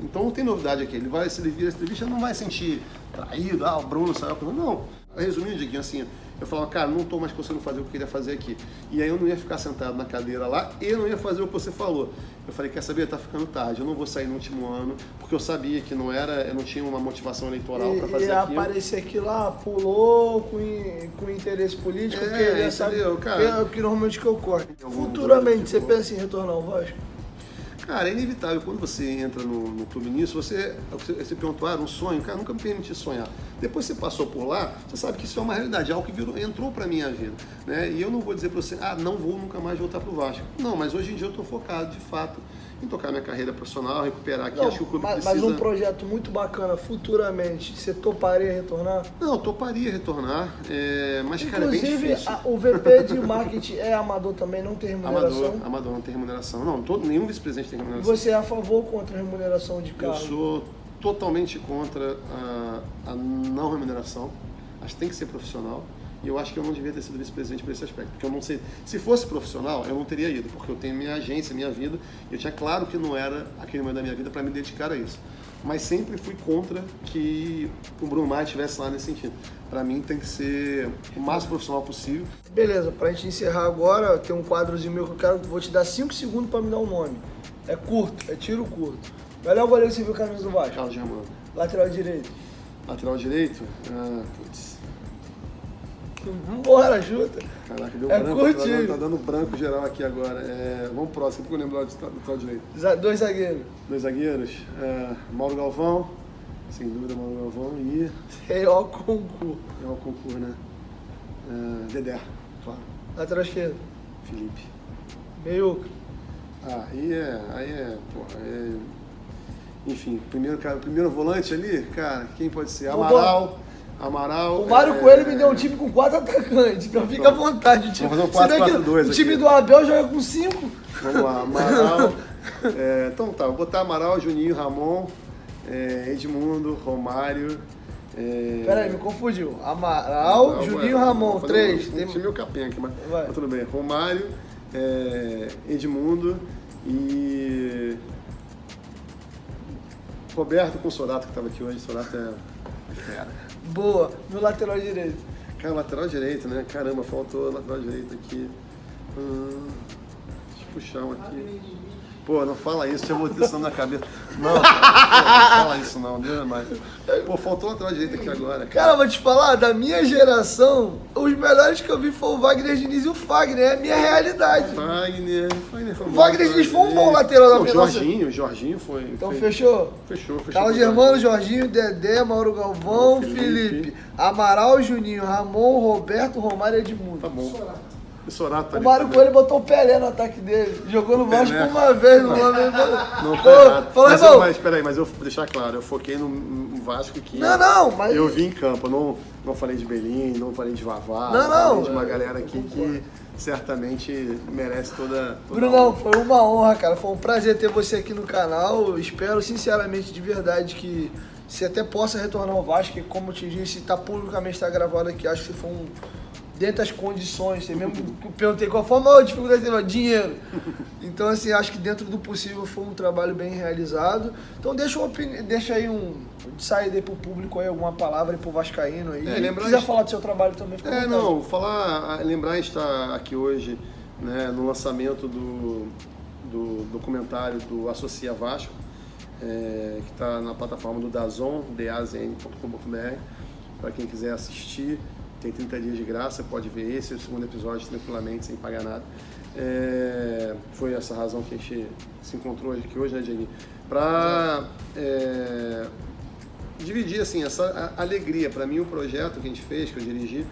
B: Então não tem novidade aqui, se ele vir essa entrevista, não vai sentir traído, o Bruno saiu com... Não, resumindo, Diguinho, assim, eu falava, cara, não estou mais conseguindo fazer o que eu queria fazer aqui. E aí eu não ia ficar sentado na cadeira lá e não ia fazer o que você falou. Eu falei, quer saber, tá ficando tarde, eu não vou sair no último ano, porque eu sabia que eu não tinha uma motivação eleitoral para fazer aquilo.
A: E aparecer aqui lá, pulou com interesse político, porque ele sabe o que normalmente que ocorre. Futuramente, você pensa em retornar ao Vasco?
B: Cara, é inevitável. Quando você entra no clube nisso, você perguntou, um sonho? Cara, nunca me permiti sonhar. Depois você passou por lá, você sabe que isso é uma realidade, algo que entrou pra minha vida. Né? E eu não vou dizer pra você, não vou nunca mais voltar pro Vasco. Não, mas hoje em dia eu tô focado, de fato, em tocar minha carreira profissional, recuperar aqui. Acho que o clube precisa... Mas
A: um projeto muito bacana, futuramente, você toparia retornar?
B: Não, toparia retornar, mas, cara, é bem difícil.
A: Inclusive, o VP de marketing é amador também, não tem remuneração?
B: Amador, não tem remuneração. Não, nenhum vice-presidente tem remuneração.
A: Você é a favor ou contra a remuneração de cargo?
B: Eu sou totalmente contra a não remuneração. Acho que tem que ser profissional. E eu acho que eu não devia ter sido vice-presidente por esse aspecto. Porque eu não sei, se fosse profissional, eu não teria ido, porque eu tenho minha agência, minha vida, e eu tinha claro que não era aquele momento da minha vida para me dedicar a isso. Mas sempre fui contra que o Bruno Maia estivesse lá nesse sentido. Para mim tem que ser o máximo profissional possível.
A: Beleza, pra gente encerrar agora, tem um quadrozinho meu que vou te dar 5 segundos para me dar um nome. É curto, é tiro curto. Melhor goleiro que você viu camisa do Vasco?
B: Carlos Germano.
A: Lateral direito?
B: Lateral direito? Putz.
A: Bora, ajuda.
B: Caraca, deu
A: branco.
B: Curtinho. Tá dando branco geral aqui agora. Vamos pro próximo, porque eu lembro do lateral direito.
A: 2 zagueiros.
B: 2 zagueiros? Mauro Galvão, sem dúvida Mauro Galvão, e...
A: Real Concur.
B: Real Concur, né? Dedé, claro.
A: Lateral esquerdo?
B: Felipe.
A: Meiuca.
B: Enfim, primeiro volante ali, cara, quem pode ser? Amaral.
A: O Mário Coelho me deu um time com 4 atacantes, então fica à vontade.
B: Vamos fazer um 4-4-2 aqui.
A: O time do Abel joga com 5.
B: Vamos lá, Amaral. Então tá, vou botar Amaral, Juninho, Ramon, Edmundo, Romário.
A: Peraí, me confundiu. Amaral, Juninho, Ramon, 3.
B: Tem meu capenga aqui, mas tudo bem. Romário, Edmundo e Roberto com o Sorato, que estava aqui hoje. Sorato é fera.
A: Boa, meu lateral direito.
B: Cara, lateral direito, né? Caramba, faltou lateral direito aqui. Deixa eu puxar um aqui. Pô, não fala isso, já botei isso na cabeça. Não, cara, não fala isso não, Deus mais. Pô, faltou lateral direito aqui agora,
A: Cara, vou te falar, da minha geração, os melhores que eu vi foi o Wagner Diniz e o Fagner, é a minha realidade.
B: Wagner foi
A: O Wagner Diniz foi um bom lateral da minha
B: O Jorginho foi.
A: Então fechou?
B: Fechou.
A: Carlos Germano, Jorginho, Dedé, Mauro Galvão, Felipe, Amaral, Juninho, Ramon, Roberto, Romário e Edmundo.
B: Tá bom. O Sorato tá
A: O Mário Coelho botou o Pelé no ataque dele. Jogou no Vasco uma vez no nome.
B: Não tá errado.
A: Falou,
B: mas peraí, mas eu vou deixar claro, eu foquei no Vasco que
A: mas...
B: eu vi em campo, não falei de Belim, não falei de Vavá, falei de uma galera aqui que certamente merece toda
A: Brunão, foi uma honra, cara. Foi um prazer ter você aqui no canal. Eu espero sinceramente, de verdade, que você até possa retornar ao Vasco, que como eu te disse, publicamente está gravado aqui, acho que foi dentro das condições, você mesmo perguntei qual foi a maior dificuldade, dinheiro. Então, assim, acho que dentro do possível foi um trabalho bem realizado. Então, deixa aí sair daí pro público aí alguma palavra aí pro vascaíno aí. Se quiser falar do seu trabalho também, fica à vontade.
B: Lembrar a gente estar aqui hoje, né, no lançamento do documentário do Associa Vasco, que está na plataforma do DAZN, dazn.com.br, para quem quiser assistir. Tem 30 dias de graça, pode ver esse, o segundo episódio tranquilamente, sem pagar nada. Foi essa razão que a gente se encontrou aqui hoje, né, Diego? Para dividir assim, essa alegria. Para mim, o projeto que a gente fez, que eu dirigi,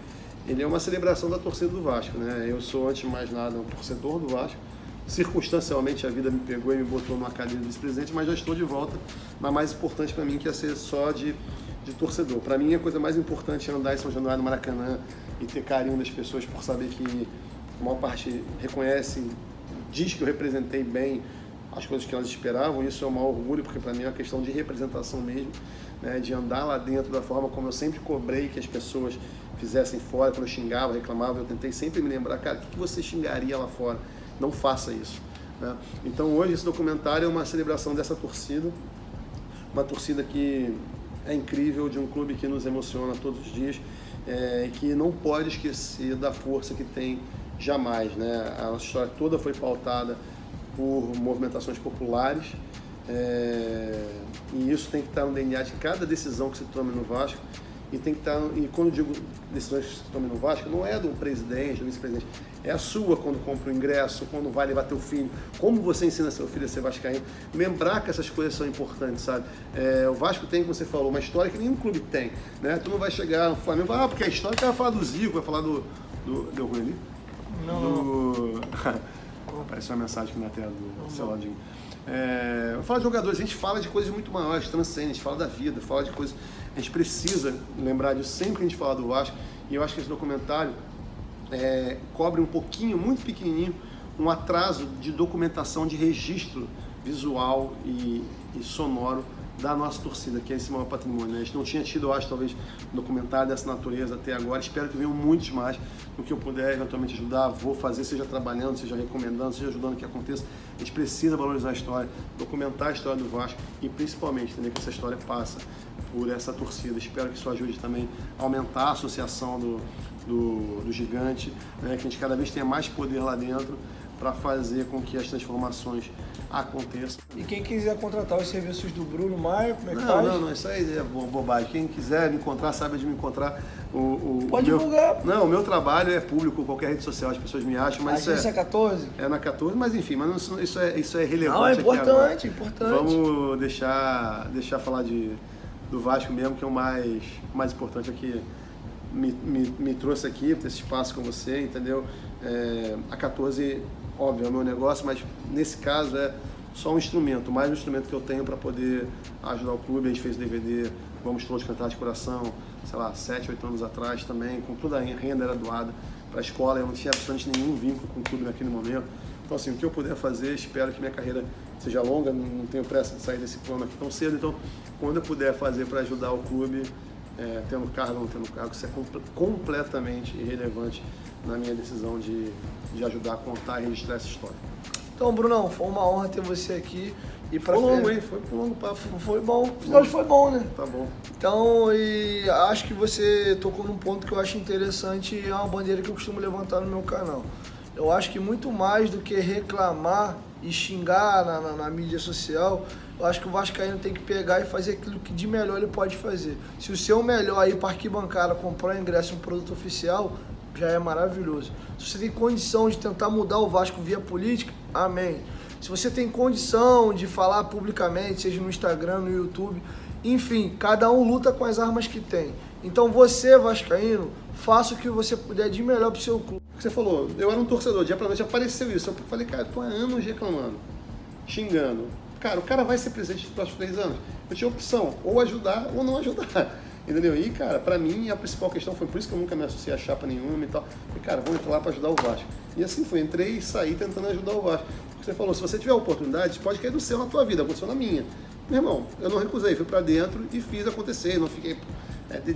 B: ele é uma celebração da torcida do Vasco, né? Eu sou, antes de mais nada, um torcedor do Vasco. Circunstancialmente, a vida me pegou e me botou numa cadeira de vice-presidente, mas já estou de volta. Mas mais importante para mim que é ser só de torcedor. Para mim, a coisa mais importante é andar em São Januário, no Maracanã, e ter carinho das pessoas por saber que a maior parte reconhece, diz que eu representei bem as coisas que elas esperavam. Isso é um maior orgulho, porque para mim é uma questão de representação mesmo, né, de andar lá dentro da forma como eu sempre cobrei que as pessoas fizessem fora. Quando eu xingava, reclamava, eu tentei sempre me lembrar, cara, o que você xingaria lá fora? Não faça isso, né? Então hoje esse documentário é uma celebração dessa torcida, uma torcida que é incrível, de um clube que nos emociona todos os dias, e que não pode esquecer da força que tem jamais, né? A nossa história toda foi pautada por movimentações populares, e isso tem que estar no DNA de cada decisão que se tome no Vasco. E tem que estar, e quando eu digo decisões que se tomam no Vasco, não é do presidente, do vice-presidente, é a sua quando compra o ingresso, quando vai levar teu filho, como você ensina seu filho a ser vascaíno. Lembrar que essas coisas são importantes, sabe? O Vasco tem, como você falou, uma história que nenhum clube tem, né? Tu não vai chegar no Flamengo e falar, porque a história vai falar do Zico, vai falar deu ruim ali?
A: Não.
B: Apareceu uma mensagem aqui na tela do celular de... Vou falar de jogadores, a gente fala de coisas muito maiores, transcendem, a gente fala da vida, fala de coisas... A gente precisa lembrar disso sempre que a gente fala do Vasco, e eu acho que esse documentário cobre um pouquinho, muito pequenininho, um atraso de documentação, de registro visual e sonoro da nossa torcida, que é esse maior patrimônio, né? A gente não tinha tido, eu acho, talvez, um documentário dessa natureza até agora. Espero que venham muitos mais. No que eu puder eventualmente ajudar, vou fazer, seja trabalhando, seja recomendando, seja ajudando que aconteça. A gente precisa valorizar a história, documentar a história do Vasco e, principalmente, entender que essa história passa por essa torcida. Espero que isso ajude também a aumentar a associação do gigante, né? Que a gente cada vez tenha mais poder lá dentro para fazer com que as transformações aconteçam.
A: E quem quiser contratar os serviços do Bruno Maia, como é que
B: faz?
A: Não,
B: não, isso aí é bobagem. Quem quiser me encontrar, sabe de me encontrar.
A: Pode divulgar.
B: Não, o meu trabalho é público, qualquer rede social, as pessoas me acham, mas
A: Agência é 14?
B: É na 14, mas enfim, mas isso é relevante.
A: Não, é importante,
B: aqui
A: importante.
B: Vamos deixar falar do Vasco mesmo, que é o mais importante aqui. Me trouxe aqui, ter esse espaço com você, entendeu? A 14, óbvio, é o meu negócio, mas nesse caso é só um instrumento, mais um instrumento que eu tenho para poder ajudar o clube. A gente fez o DVD Vamos Todos Cantar de Coração, sei lá, 7, 8 anos atrás também, com toda a renda era doada para a escola. Eu não tinha absolutamente nenhum vínculo com o clube naquele momento. Então, assim, o que eu puder fazer, espero que minha carreira seja longa, não tenho pressa de sair desse plano aqui tão cedo. Então, quando eu puder fazer para ajudar o clube, tendo cargo ou não tendo cargo, isso é completamente irrelevante na minha decisão de ajudar a contar e registrar essa história.
A: Então, Brunão, foi uma honra ter você aqui. E
B: foi longo, hein? Foi um longo papo.
A: Foi bom. Hoje foi bom, né?
B: Tá bom.
A: Então, e acho que você tocou num ponto que eu acho interessante e é uma bandeira que eu costumo levantar no meu canal. Eu acho que muito mais do que reclamar e xingar na mídia social, eu acho que o vascaíno tem que pegar e fazer aquilo que de melhor ele pode fazer. Se o seu melhor aí para arquibancada comprar ingresso em um produto oficial, já é maravilhoso. Se você tem condição de tentar mudar o Vasco via política, amém. Se você tem condição de falar publicamente, seja no Instagram, no YouTube, enfim, cada um luta com as armas que tem. Então você, vascaíno, faça o que você puder de melhor pro seu clube.
B: Você falou, eu era um torcedor, dia pra noite apareceu isso. Eu falei, cara, tô há anos reclamando, xingando. Cara, o cara vai ser presidente nos próximos 3 anos. Eu tinha opção, ou ajudar ou não ajudar. Entendeu? E, cara, pra mim a principal questão foi por isso que eu nunca me associei a chapa nenhuma e tal. E, cara, vou entrar lá pra ajudar o Vasco. E assim foi, entrei e saí tentando ajudar o Vasco. Você falou, se você tiver oportunidade, pode cair do céu na tua vida, aconteceu na minha. Meu irmão, eu não recusei, fui pra dentro e fiz acontecer, não fiquei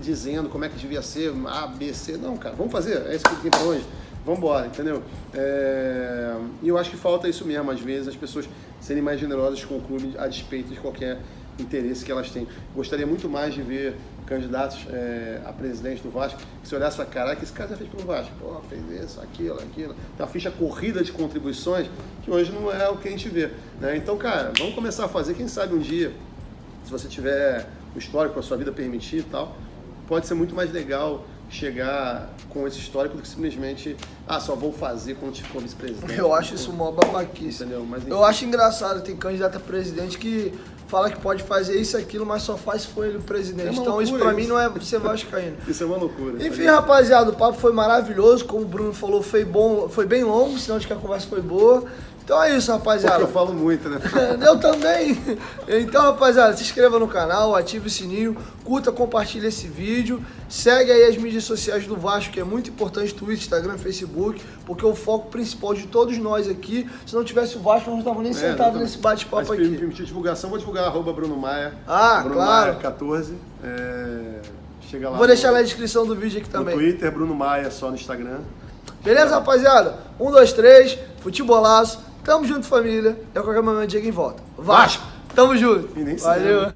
B: dizendo como é que devia ser, A, B, C. Não, cara, vamos fazer, é isso que tem pra hoje. Vamos embora, entendeu? E eu acho que falta isso mesmo, às vezes, as pessoas serem mais generosas com o clube a despeito de qualquer interesse que elas têm. Gostaria muito mais de ver candidatos a presidente do Vasco que se olhasse e falasse, caraca, esse cara já fez pelo Vasco, pô, fez isso, aquilo. Tem uma ficha corrida de contribuições que hoje não é o que a gente vê, né? Então, cara, vamos começar a fazer, quem sabe um dia, se você tiver o histórico, a sua vida permitir e tal, pode ser muito mais legal chegar com esse histórico do que simplesmente, só vou fazer quando for vice-presidente.
A: Eu acho isso uma babaquice.
B: Entendeu? Mas,
A: eu acho engraçado, tem candidato a presidente que fala que pode fazer isso e aquilo, mas só faz se for ele o presidente. Então isso pra mim não é ser vascaíno.
B: Isso é uma loucura.
A: Enfim, rapaziada, o papo foi maravilhoso, como o Bruno falou, foi bom, foi bem longo, senão de que a conversa foi boa. Então é isso, rapaziada.
B: Porque eu falo muito, né?
A: Eu também. Então, rapaziada, se inscreva no canal, ative o sininho, curta, compartilha esse vídeo, segue aí as mídias sociais do Vasco, que é muito importante, Twitter, Instagram, Facebook, porque o foco principal de todos nós aqui, se não tivesse o Vasco, nós não estávamos nem sentados nesse bate-papo aqui.
B: Se permitir divulgação, vou divulgar @Bruno Maia.
A: Bruno
B: claro.
A: Maia
B: 14. Chega lá.
A: Vou deixar na descrição do vídeo aqui também.
B: No Twitter, Bruno Maia, só no Instagram.
A: Beleza, rapaziada? 1, 2, 3, futebolaço. Tamo junto, família. Eu qualquer momento chego em volta. Vasco, tamo junto.
B: E nem
A: Valeu.
B: se